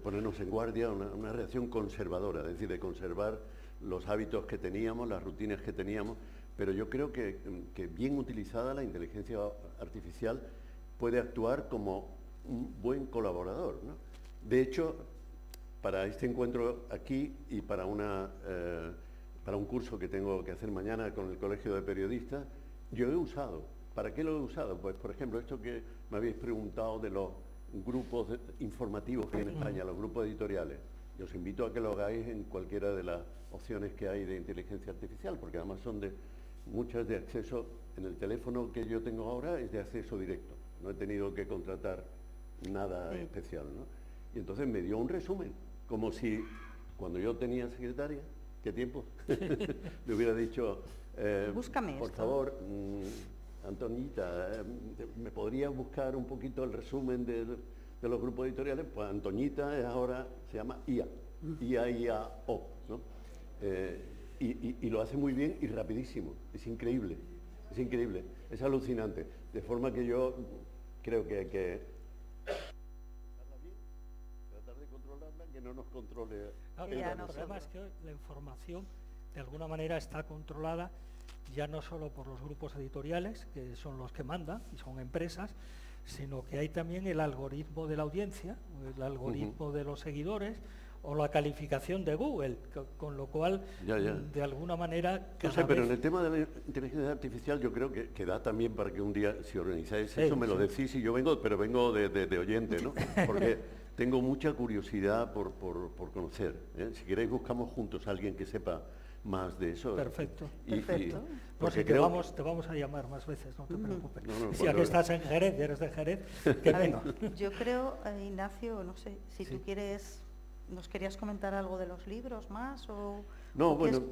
ponernos en guardia, una reacción conservadora, es decir, de conservar los hábitos que teníamos, las rutinas que teníamos, pero yo creo que bien utilizada la inteligencia artificial puede actuar como un buen colaborador, ¿no? De hecho, para este encuentro aquí y para un curso que tengo que hacer mañana con el Colegio de Periodistas, yo he usado. ¿Para qué lo he usado? Pues, por ejemplo, esto que me habéis preguntado de los grupos informativos que hay en España, los grupos editoriales. Yo os invito a que lo hagáis en cualquiera de las opciones que hay de inteligencia artificial, porque además son muchas de acceso. En el teléfono que yo tengo ahora es de acceso directo. No he tenido que contratar nada especial, ¿no? Y entonces me dio un resumen, como si cuando yo tenía secretaria, ¿qué tiempo? Le hubiera dicho, Búscame por esto. favor, Antoñita, ¿me podrías buscar un poquito el resumen de los grupos editoriales? Pues Antoñita ahora se llama IA, IAIAO, ¿no? Y lo hace muy bien y rapidísimo, es increíble, es alucinante. De forma que yo creo que hay que tratarla bien, tratar de controlarla, que no nos controle. El problema es que la información de alguna manera está controlada ya no solo por los grupos editoriales, que son los que mandan y son empresas, sino que hay también el algoritmo de la audiencia, el algoritmo de los seguidores o la calificación de Google, con lo cual, de alguna manera... No sé, pero en el tema de la inteligencia artificial yo creo que da también para que un día, si organizáis eso, me lo decís, y yo vengo, pero vengo de oyente, ¿no? Porque tengo mucha curiosidad por conocer, ¿eh? Si queréis buscamos juntos a alguien que sepa más de eso. Perfecto. Porque te vamos a llamar más veces, no te preocupes. Si porque aquí estás en Jerez, eres de Jerez, que venga. Yo creo, Ignacio, no sé, si tú quieres, ¿nos querías comentar algo de los libros más? No, bueno...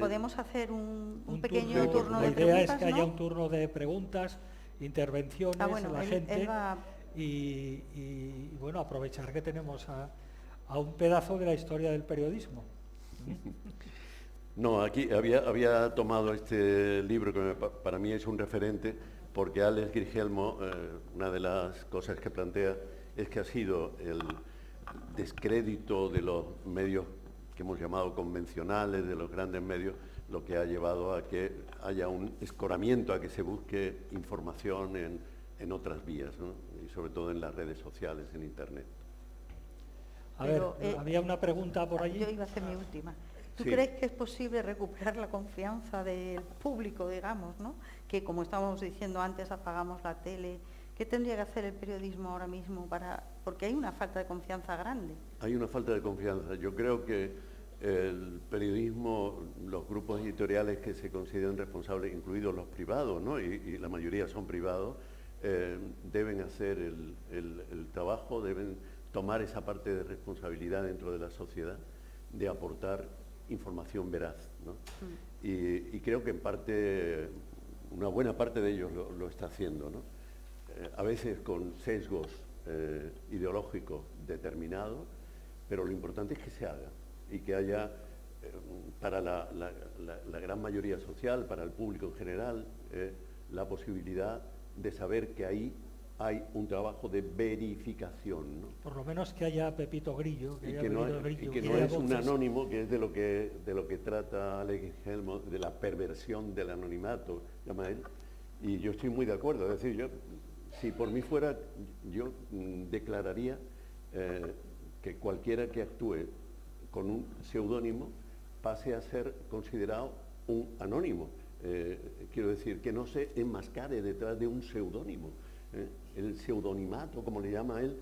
podemos hacer un pequeño turno de de preguntas, La idea es que haya ¿no? un turno de preguntas, intervenciones a la gente él va... y bueno, aprovechar que tenemos a un pedazo de la historia del periodismo. No, aquí había tomado este libro que para mí es un referente, porque Alex Grigelmo, una de las cosas que plantea es que ha sido el descrédito de los medios que hemos llamado convencionales, de los grandes medios, lo que ha llevado a que haya un escoramiento, a que se busque información en otras vías, ¿no? Y sobre todo en las redes sociales, en Internet. Había una pregunta por allí. Yo iba a hacer mi última. ¿Tú Sí. crees que es posible recuperar la confianza del público, digamos, ¿no? Que, como estábamos diciendo antes, apagamos la tele. ¿Qué tendría que hacer el periodismo ahora mismo porque hay una falta de confianza grande? Hay una falta de confianza. Yo creo que el periodismo, los grupos editoriales que se consideran responsables, incluidos los privados, ¿no? y la mayoría son privados, deben hacer el trabajo, deben tomar esa parte de responsabilidad dentro de la sociedad, de aportar información veraz, ¿no? Y creo que en parte, una buena parte de ellos lo está haciendo, ¿no? A veces con sesgos ideológicos determinados, pero lo importante es que se haga y que haya, para la gran mayoría social, para el público en general, la posibilidad de saber que ahí hay un trabajo de verificación, ¿no? Por lo menos que haya Pepito Grillo, Y que no haya es un voces. anónimo, que es de lo que trata Alex Helmholtz, de la perversión del anonimato, llama él. Y yo estoy muy de acuerdo. Es decir, si por mí fuera, yo declararía que cualquiera que actúe con un seudónimo pase a ser considerado un anónimo. Quiero decir, que no se enmascare detrás de un seudónimo. El seudonimato, como le llama él,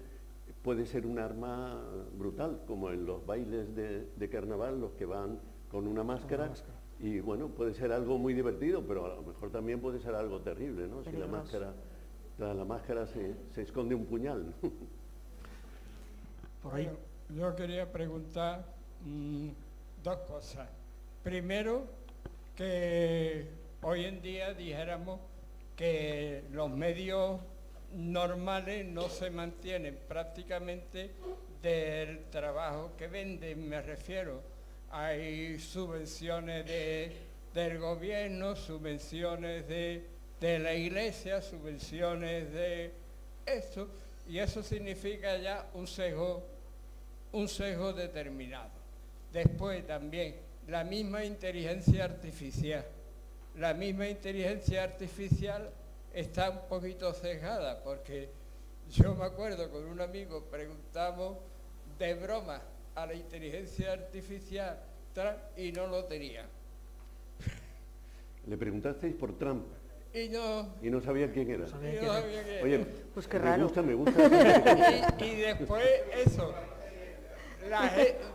puede ser un arma brutal, como en los bailes de carnaval, los que van con una máscara. Y bueno, puede ser algo muy divertido, pero a lo mejor también puede ser algo terrible, ¿no? Si la máscara, tras la máscara se esconde un puñal, ¿no? Por ahí. Bueno, yo quería preguntar dos cosas. Primero, que hoy en día dijéramos que los medios normales no se mantienen prácticamente del trabajo que venden, me refiero. Hay subvenciones del gobierno, subvenciones de la iglesia, subvenciones de esto, y eso significa ya un sesgo determinado. Después también la misma inteligencia artificial. La misma inteligencia artificial está un poquito sesgada, porque yo me acuerdo con un amigo preguntamos de broma a la inteligencia artificial y no lo tenía. Le preguntasteis por Trump Y no sabía quién era. Oye, pues qué raro. Me gusta. y después eso.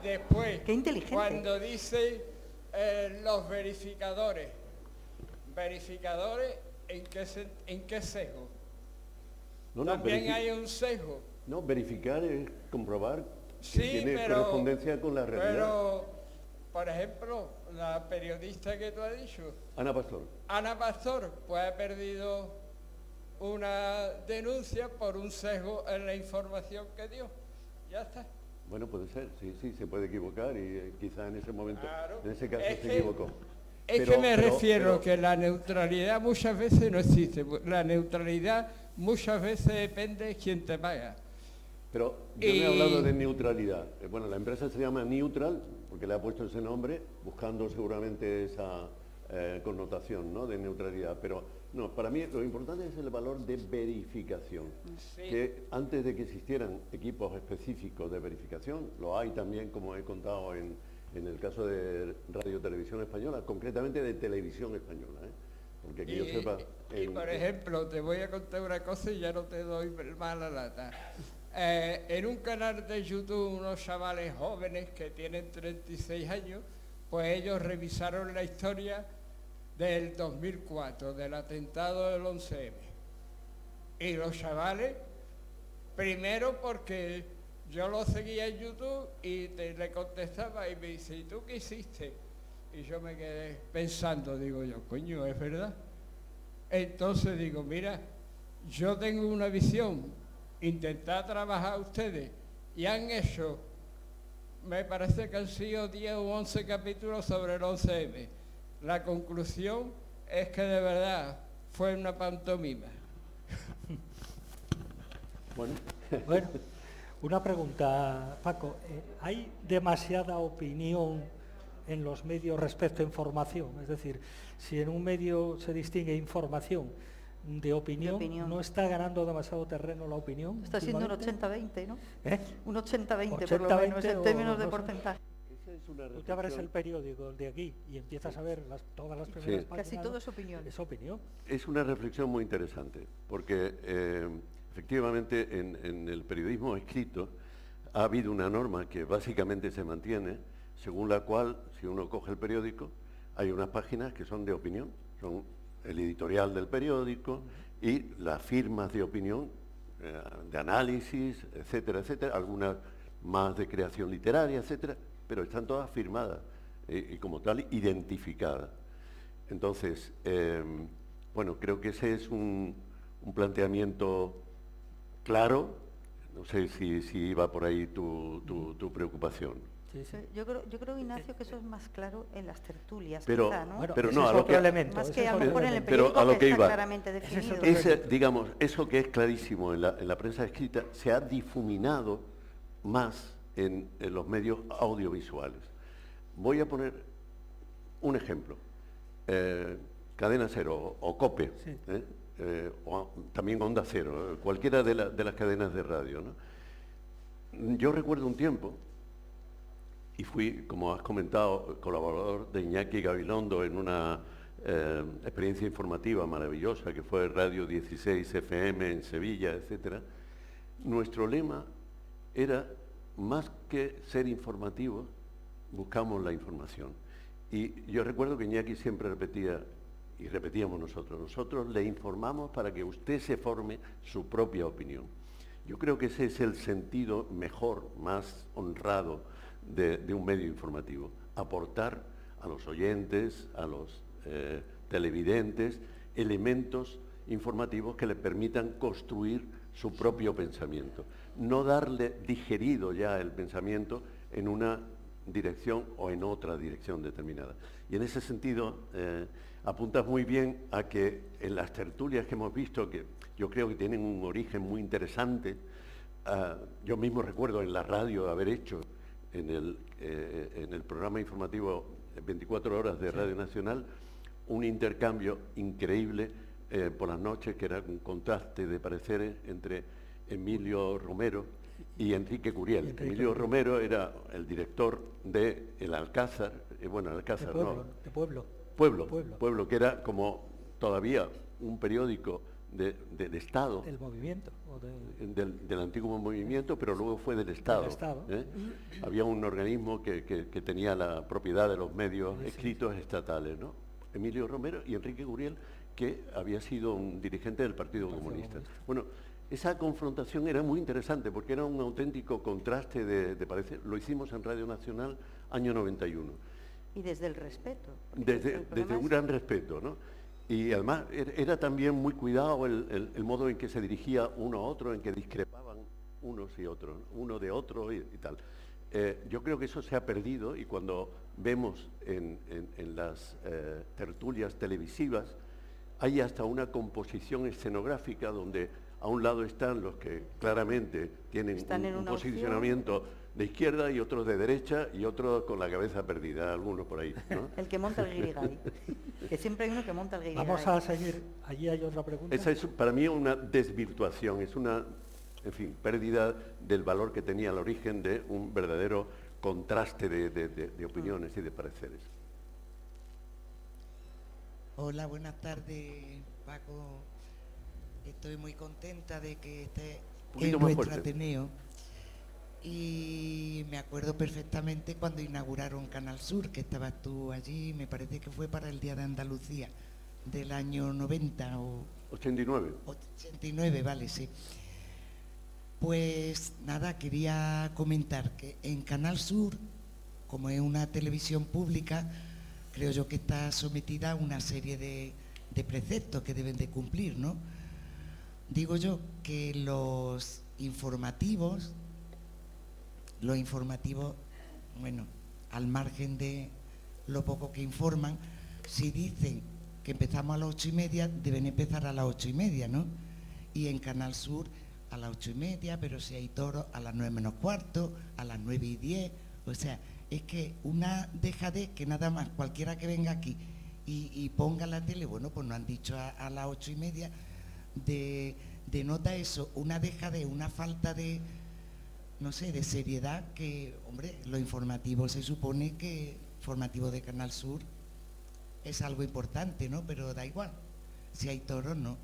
Después, qué inteligente. cuando dice los verificadores, ¿en qué sesgo? También hay un sesgo. No, verificar es comprobar Sí, que tiene correspondencia con la realidad. Pero, por ejemplo, la periodista que tú has dicho, Ana Pastor, pues ha perdido una denuncia por un sesgo en la información que dio. Ya está. Bueno, puede ser, sí, se puede equivocar y quizá en ese momento, Claro. en ese caso se equivocó. Refiero que la neutralidad muchas veces no existe. La neutralidad muchas veces depende de quién te paga. Pero yo no he hablado de neutralidad. Bueno, la empresa se llama Neutral porque le ha puesto ese nombre buscando seguramente esa connotación, ¿no?, de neutralidad. Pero no, para mí lo importante es el valor de verificación. Sí. Que antes de que existieran equipos específicos de verificación, lo hay también, como he contado en el caso de Radio Televisión Española, concretamente de Televisión Española, porque que yo sepa... por ejemplo, te voy a contar una cosa y ya no te doy mala lata. En un canal de YouTube, unos chavales jóvenes que tienen 36 años, pues ellos revisaron la historia del 2004, del atentado del 11M. Y los chavales, primero porque yo lo seguía en YouTube y le contestaba y me dice, ¿y tú qué hiciste? Y yo me quedé pensando, digo yo, coño, ¿es verdad? Entonces digo, mira, yo tengo una visión, intentar trabajar ustedes, y han hecho, me parece que han sido 10 u 11 capítulos sobre el 11M. La conclusión es que de verdad fue una pantomima. Bueno, una pregunta, Paco. ¿Hay demasiada opinión en los medios respecto a información? Es decir, si en un medio se distingue información de opinión, ¿no está ganando demasiado terreno la opinión? Está siendo un 80-20, ¿no? ¿Eh? Un 80-20 por lo 80-20 menos en términos de no sé. porcentaje. Tú te abres el periódico de aquí y empiezas a ver todas las primeras páginas. Casi todo es opinión. Es opinión. Es una reflexión muy interesante, porque efectivamente en el periodismo escrito ha habido una norma que básicamente se mantiene, según la cual, si uno coge el periódico, hay unas páginas que son de opinión, son el editorial del periódico y las firmas de opinión, de análisis, etcétera, etcétera, algunas más de creación literaria, etcétera, pero están todas firmadas y como tal identificadas. Entonces, bueno, creo que ese es un planteamiento claro. No sé si iba por ahí tu preocupación. Sí, sí. Yo creo, Ignacio, que eso es más claro en las tertulias, Pero- quizá, ¿no? Bueno, Pero ese no, es a lo otro que- elemento. Más ese que es a lo otro mejor en el elemento. Pero periódico a lo que que está iba. claramente Ese es definido. otro Ese, digamos, eso que es clarísimo en la prensa escrita se ha difuminado más en los medios audiovisuales. Voy a poner un ejemplo. Cadena Cero o COPE, Sí. o también Onda Cero, cualquiera de las cadenas de radio, ¿no? Yo recuerdo un tiempo, y fui, como has comentado, colaborador de Iñaki Gabilondo en una experiencia informativa maravillosa que fue Radio 16 FM en Sevilla, etc. Nuestro lema era, más que ser informativos, buscamos la información. Y yo recuerdo que Iñaki siempre repetía, y repetíamos nosotros le informamos para que usted se forme su propia opinión. Yo creo que ese es el sentido mejor, más honrado de un medio informativo, aportar a los oyentes, a los televidentes, elementos informativos que le permitan construir su propio pensamiento. No darle digerido ya el pensamiento en una dirección o en otra dirección determinada. Y en ese sentido, apuntas muy bien a que en las tertulias que hemos visto, que yo creo que tienen un origen muy interesante, yo mismo recuerdo en la radio haber hecho en el programa informativo 24 horas de Radio Nacional un intercambio increíble por las noches, que era un contraste de pareceres entre Emilio Romero y Enrique Curiel. Emilio Romero era el director de El Alcázar, bueno, El Alcázar, De Pueblo. Pueblo, que era como todavía un periódico del Estado, Del movimiento. del antiguo movimiento, pero luego fue del Estado. Del Estado. Había un organismo que tenía la propiedad de los medios escritos estatales, ¿no? Emilio Romero y Enrique Curiel, que había sido un dirigente del Partido Comunista. Bueno, esa confrontación era muy interesante porque era un auténtico contraste de parecer. Lo hicimos en Radio Nacional año 91. Y desde el respeto. Desde un gran respeto, ¿no? Y además era también muy cuidado el modo en que se dirigía uno a otro, en que discrepaban unos y otros, uno de otro y tal. Yo creo que eso se ha perdido, y cuando vemos en las tertulias televisivas hay hasta una composición escenográfica donde a un lado están los que claramente tienen un posicionamiento de izquierda y otros de derecha y otros con la cabeza perdida, algunos por ahí, ¿no? El que monta el guirigay. Que siempre hay uno que monta el guirigay. Vamos a seguir. Allí hay otra pregunta. Esa es para mí una desvirtuación, es una, en fin, pérdida del valor que tenía al origen de un verdadero contraste de opiniones y de pareceres. Hola, buenas tardes, Paco. Estoy muy contenta de que esté en nuestro Ateneo. Y me acuerdo perfectamente cuando inauguraron Canal Sur, que estabas tú allí, me parece que fue para el Día de Andalucía del año 90 o... 89. 89, vale, sí. Pues nada, quería comentar que en Canal Sur, como es una televisión pública, creo yo que está sometida a una serie de preceptos que deben de cumplir, ¿no? Digo yo que los informativos, bueno, al margen de lo poco que informan, si dicen que empezamos a las 8:30, deben empezar a las 8:30, ¿no? Y en Canal Sur a las 8:30, pero si hay toros a las 9:15, a las 9:10, o sea, es que una dejadez que nada más cualquiera que venga aquí y ponga la tele, bueno, pues nos han dicho a las 8:30, denota eso, una dejadez, una falta de, no sé, de seriedad, que, hombre, lo informativo se supone que, informativo de Canal Sur, es algo importante, ¿no? Pero da igual, si hay toros, no,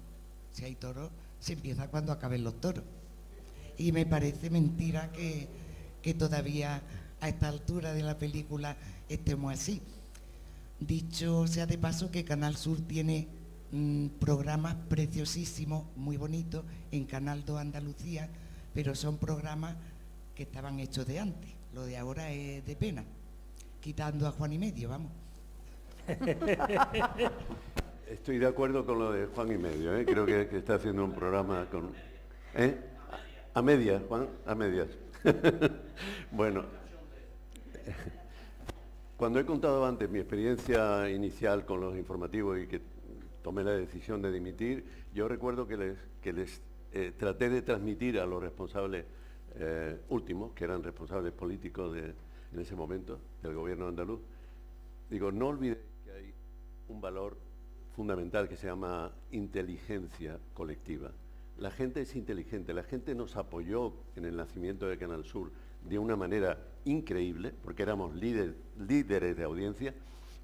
si hay toros, se empieza cuando acaben los toros. Y me parece mentira que todavía a esta altura de la película estemos así. Dicho sea de paso que Canal Sur tiene programas preciosísimos, muy bonitos, en Canal 2 Andalucía, pero son programas que estaban hechos de antes. Lo de ahora es de pena, quitando a Juan y Medio, vamos. Estoy de acuerdo con lo de Juan y Medio, ¿eh? Creo que está haciendo un programa con... A medias, Juan, a medias. Bueno, Cuando he contado antes mi experiencia inicial con los informativos y que tomé la decisión de dimitir, yo recuerdo que les traté de transmitir a los responsables últimos, que eran responsables políticos en ese momento del gobierno andaluz, digo, no olvidéis que hay un valor fundamental que se llama inteligencia colectiva. La gente es inteligente, la gente nos apoyó en el nacimiento de Canal Sur de una manera increíble, porque éramos líderes de audiencia,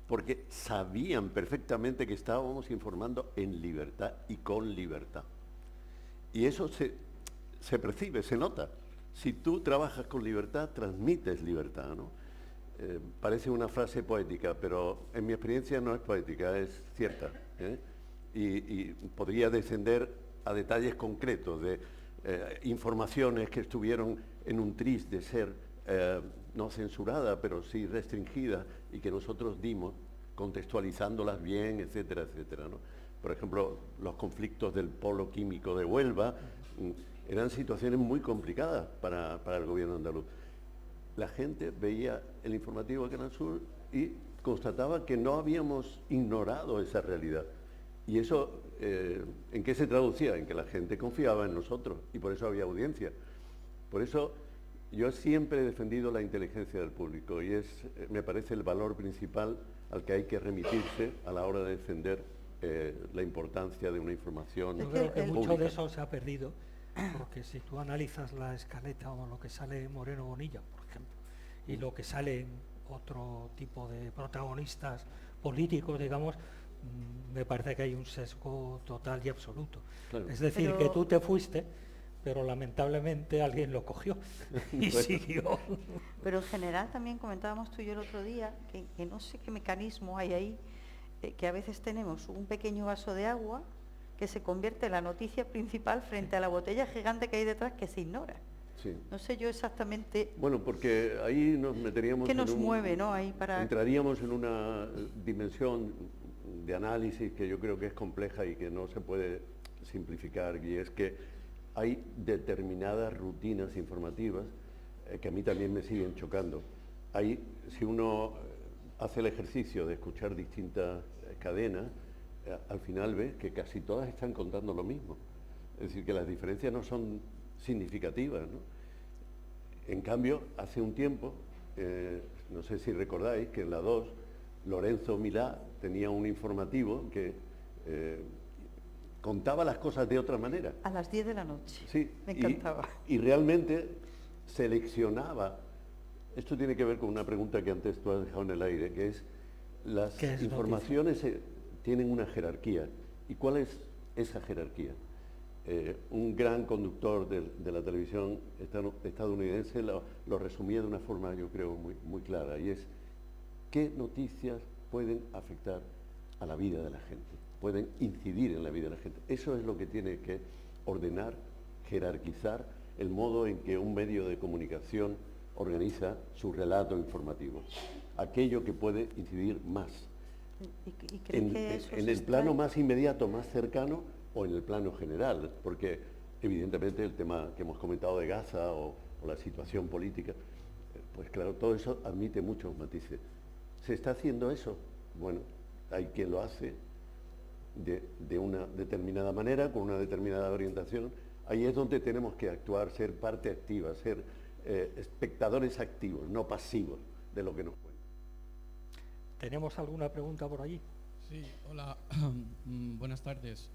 porque sabían perfectamente que estábamos informando en libertad y con libertad. Y eso se percibe, se nota. Si tú trabajas con libertad, transmites libertad, ¿no? Parece una frase poética, pero en mi experiencia no es poética, es cierta, ¿eh? Y podría descender a detalles concretos de informaciones que estuvieron en un tris de ser no censurada, pero sí restringida, y que nosotros dimos, contextualizándolas bien, etcétera, etcétera, ¿no? Por ejemplo, los conflictos del polo químico de Huelva eran situaciones muy complicadas para el gobierno andaluz. La gente veía el informativo de Canal Sur y constataba que no habíamos ignorado esa realidad. Y eso, ¿en qué se traducía? En que la gente confiaba en nosotros y por eso había audiencia. Por eso yo siempre he defendido la inteligencia del público y me parece el valor principal al que hay que remitirse a la hora de defender la importancia de una información Yo creo que pública. mucho de eso se ha perdido, porque si tú analizas la escaleta o lo que sale en Moreno Bonilla, por ejemplo, y lo que sale en otro tipo de protagonistas políticos, digamos, me parece que hay un sesgo total y absoluto. Claro. Es decir, Pero- que tú te fuiste, pero lamentablemente alguien lo cogió y Bueno. siguió. Pero en general también comentábamos tú y yo el otro día que no sé qué mecanismo hay ahí, que a veces tenemos un pequeño vaso de agua que se convierte en la noticia principal frente a la botella gigante que hay detrás que se ignora. Sí. No sé yo exactamente Bueno, porque ahí nos meteríamos qué en nos un- mueve, ¿no? Ahí para... Entraríamos en una dimensión de análisis que yo creo que es compleja y que no se puede simplificar, y es que hay determinadas rutinas informativas que a mí también me siguen chocando. Si uno hace el ejercicio de escuchar distintas cadenas, al final ve que casi todas están contando lo mismo. Es decir, que las diferencias no son significativas, ¿no? En cambio, hace un tiempo, no sé si recordáis, que en la 2, Lorenzo Milá tenía un informativo que contaba las cosas de otra manera. A las 10 de la noche. Sí, Me encantaba. y realmente seleccionaba. Esto tiene que ver con una pregunta que antes tú has dejado en el aire, que es, las ¿Qué es informaciones tienen una jerarquía. ¿Y cuál es esa jerarquía? Un gran conductor de la televisión estadounidense lo resumía de una forma, yo creo, muy clara, y es: ¿qué noticias pueden afectar a la vida de la gente? Pueden incidir en la vida de la gente. Eso es lo que tiene que ordenar, jerarquizar el modo en que un medio de comunicación organiza su relato informativo. Aquello que puede incidir más ¿Y cree que eso en se el plano extrae? más inmediato, más cercano, o en el plano general, porque evidentemente el tema que hemos comentado de Gaza o la situación política, pues claro, todo eso admite muchos matices. ¿Se está haciendo eso? Bueno, hay quien lo hace de una determinada manera, con una determinada orientación. Ahí es donde tenemos que actuar, ser parte activa, ser espectadores activos, no pasivos de lo que nos cuenta. ¿Tenemos alguna pregunta por allí? Sí, hola, buenas tardes.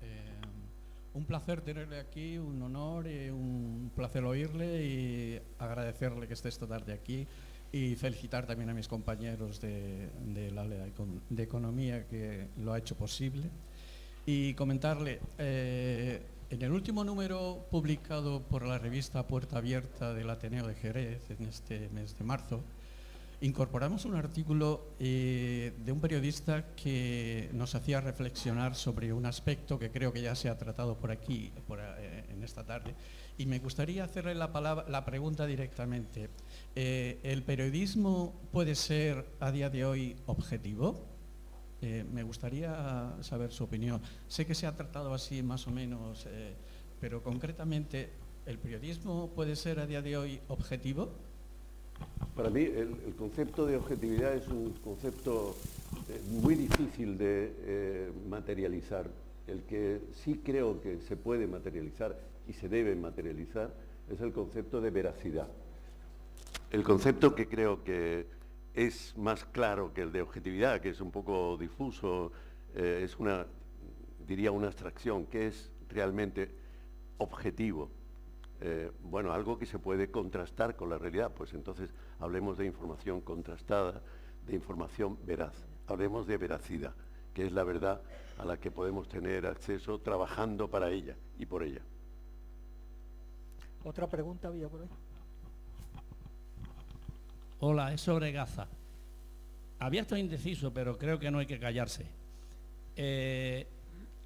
Un placer tenerle aquí, un honor, un placer oírle y agradecerle que esté esta tarde aquí y felicitar también a mis compañeros del área de economía que lo ha hecho posible. Y comentarle, en el último número publicado por la revista Puerta Abierta del Ateneo de Jerez, en este mes de marzo, incorporamos un artículo de un periodista que nos hacía reflexionar sobre un aspecto que creo que ya se ha tratado por aquí en esta tarde, y me gustaría hacerle la pregunta directamente. ¿El periodismo puede ser a día de hoy objetivo? Me gustaría saber su opinión. Sé que se ha tratado así más o menos, pero concretamente, ¿el periodismo puede ser a día de hoy objetivo? Para mí el concepto de objetividad es un concepto muy difícil de materializar. El que sí creo que se puede materializar y se debe materializar es el concepto de veracidad. El concepto que creo que es más claro que el de objetividad, que es un poco difuso, es diría una abstracción, que es realmente objetivo. Bueno, algo que se puede contrastar con la realidad, pues entonces hablemos de información contrastada, de información veraz. Hablemos de veracidad, que es la verdad a la que podemos tener acceso trabajando para ella y por ella. ¿Otra pregunta había por ahí? Hola, es sobre Gaza. Había estado indeciso, pero creo que no hay que callarse.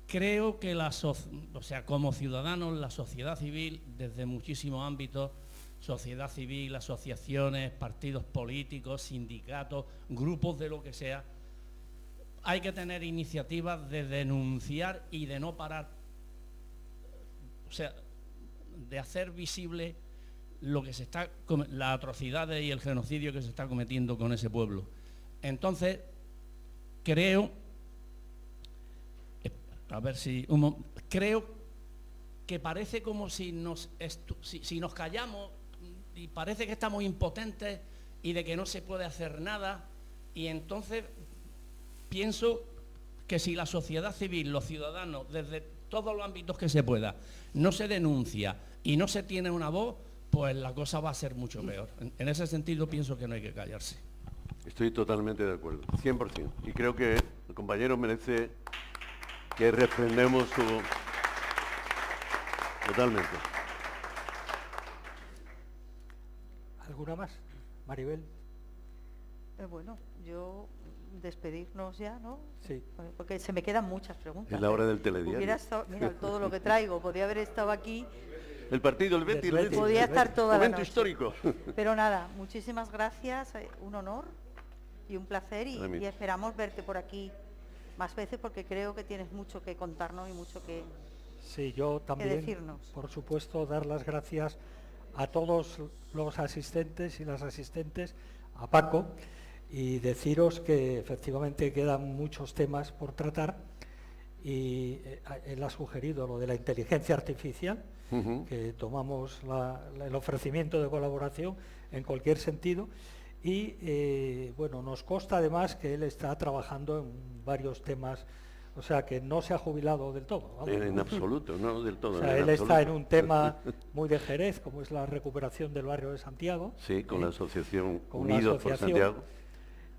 Creo que como ciudadanos, la sociedad civil, desde muchísimos ámbitos, sociedad civil, asociaciones, partidos políticos, sindicatos, grupos de lo que sea, hay que tener iniciativas de denunciar y de no parar, o sea, de hacer visible lo que las atrocidades y el genocidio que se está cometiendo con ese pueblo. Entonces, creo que parece como si nos callamos y parece que estamos impotentes y de que no se puede hacer nada, y entonces pienso que si la sociedad civil, los ciudadanos, desde todos los ámbitos que se pueda, no se denuncia y no se tiene una voz, pues la cosa va a ser mucho peor. En ese sentido pienso que no hay que callarse. Estoy totalmente de acuerdo, 100%. Y creo que el compañero merece que refrendemos su... Totalmente. ¿Alguna más? Maribel. Bueno, yo despedirnos ya, ¿no? Sí. Porque se me quedan muchas preguntas. Es la hora del telediario. Hubiera estado, mira, todo lo que traigo, podría haber estado aquí. El partido, el Betis, Podía estar toda la momento noche. histórico. Pero nada, muchísimas gracias, un honor y un placer, y esperamos verte por aquí más veces, porque creo que tienes mucho que contarnos y mucho que... Sí, yo también, decirnos. por supuesto, dar las gracias a todos los asistentes y las asistentes, a Paco, y deciros que efectivamente quedan muchos temas por tratar, y él ha sugerido lo de la inteligencia artificial, que tomamos el ofrecimiento de colaboración en cualquier sentido, y bueno, nos consta además que él está trabajando en varios temas. O sea, que no se ha jubilado del todo. Vamos. En absoluto, no del todo. O sea, él está en un tema muy de Jerez, como es la recuperación del barrio de Santiago. Sí, con la asociación Unidos por Santiago.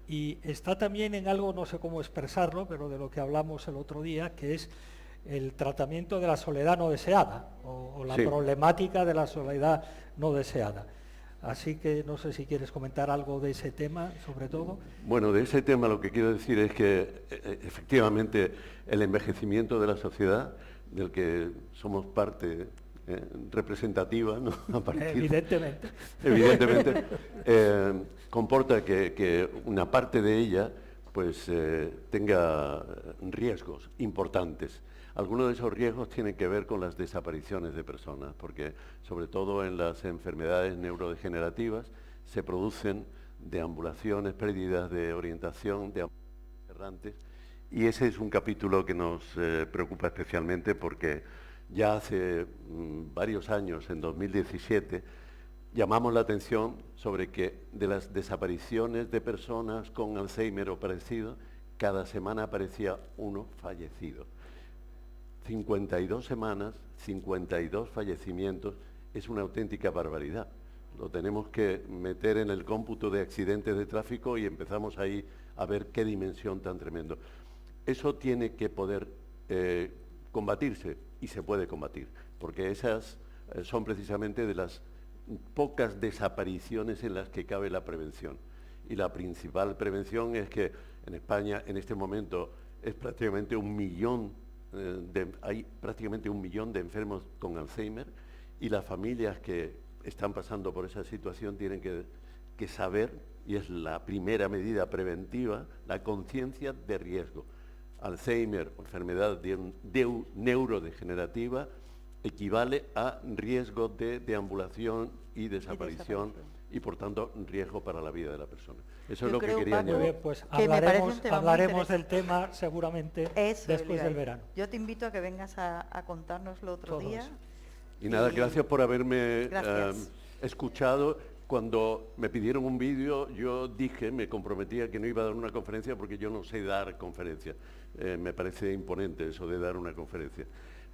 Y está también en algo, no sé cómo expresarlo, pero de lo que hablamos el otro día, que es el tratamiento de la soledad no deseada, o la problemática de la soledad no deseada. Así que no sé si quieres comentar algo de ese tema, sobre todo. Bueno, de ese tema lo que quiero decir es que efectivamente el envejecimiento de la sociedad, del que somos parte representativa, ¿no? Evidentemente, comporta que una parte de ella pues tenga riesgos importantes. Algunos de esos riesgos tienen que ver con las desapariciones de personas, porque sobre todo en las enfermedades neurodegenerativas se producen deambulaciones, pérdidas de orientación, de errantes, y ese es un capítulo que nos preocupa especialmente, porque ya hace varios años, en 2017, llamamos la atención sobre que de las desapariciones de personas con Alzheimer o parecido, cada semana aparecía uno fallecido. 52 semanas, 52 fallecimientos, es una auténtica barbaridad. Lo tenemos que meter en el cómputo de accidentes de tráfico y empezamos ahí a ver qué dimensión tan tremendo. Eso tiene que poder combatirse, y se puede combatir, porque esas son precisamente de las pocas desapariciones en las que cabe la prevención. Y la principal prevención es que en España en este momento es prácticamente hay prácticamente 1 millón de enfermos con Alzheimer, y las familias que están pasando por esa situación tienen que saber, y es la primera medida preventiva, la conciencia de riesgo. Alzheimer, enfermedad neurodegenerativa, equivale a riesgo de deambulación y desaparición y por tanto riesgo para la vida de la persona. Eso es lo que quería Paco, Muy añadir. bien, pues que me parece un tema muy hablaremos del interesante. tema seguramente Eso, después Elías. del verano. Yo te invito a que vengas a contárnoslo otro Todo día. eso. Y nada, Y- gracias por haberme Gracias. escuchado. Cuando me pidieron un vídeo, yo dije, me comprometía que no iba a dar una conferencia porque yo no sé dar conferencias. Me parece imponente eso de dar una conferencia,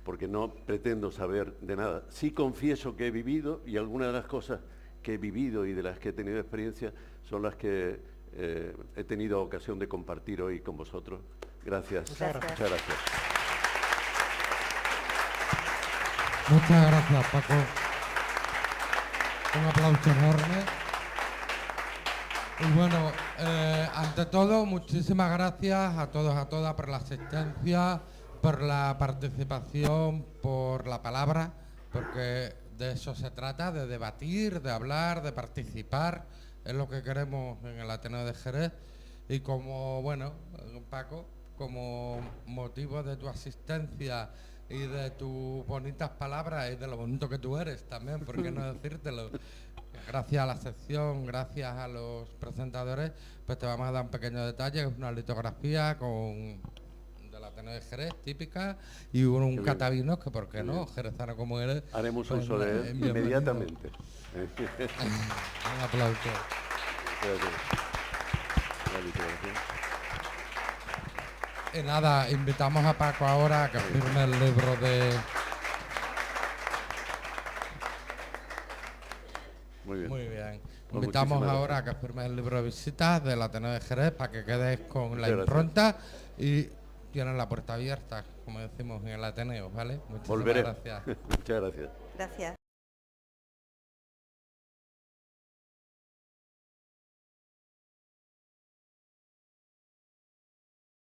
porque no pretendo saber de nada. Sí confieso que he vivido, y algunas de las cosas que he vivido y de las que he tenido experiencia son las que he tenido ocasión de compartir hoy con vosotros. Gracias. Muchas gracias. Muchas gracias. Muchas gracias, Paco. Un aplauso enorme. Y bueno, ante todo, muchísimas gracias a todos, a todas por la asistencia, por la participación, por la palabra, porque de eso se trata, de debatir, de hablar, de participar, es lo que queremos en el Ateneo de Jerez. Y como, bueno, Paco, como motivo de tu asistencia y de tus bonitas palabras y de lo bonito que tú eres también, ¿por qué no decírtelo? Gracias a la sección, gracias a los presentadores, pues te vamos a dar un pequeño detalle, una litografía con de la Ateneo de Jerez, típica, y un bien. catavinos, que por qué Qué no, bien. jerezano como eres. Haremos pues, uso de él bienvenido. inmediatamente. Un aplauso. Gracias. La literatura. Y nada, invitamos a Paco ahora a que firme el libro de... Muy bien. Muy bien. Pues Invitamos muchísimas ahora a gracias. que firmes el libro de visitas del Ateneo de Jerez para que quedes con la Muchas gracias. impronta y tienes la puerta abierta, como decimos en el Ateneo, ¿vale? Muchísimas Volveré. gracias. Muchas gracias. Gracias.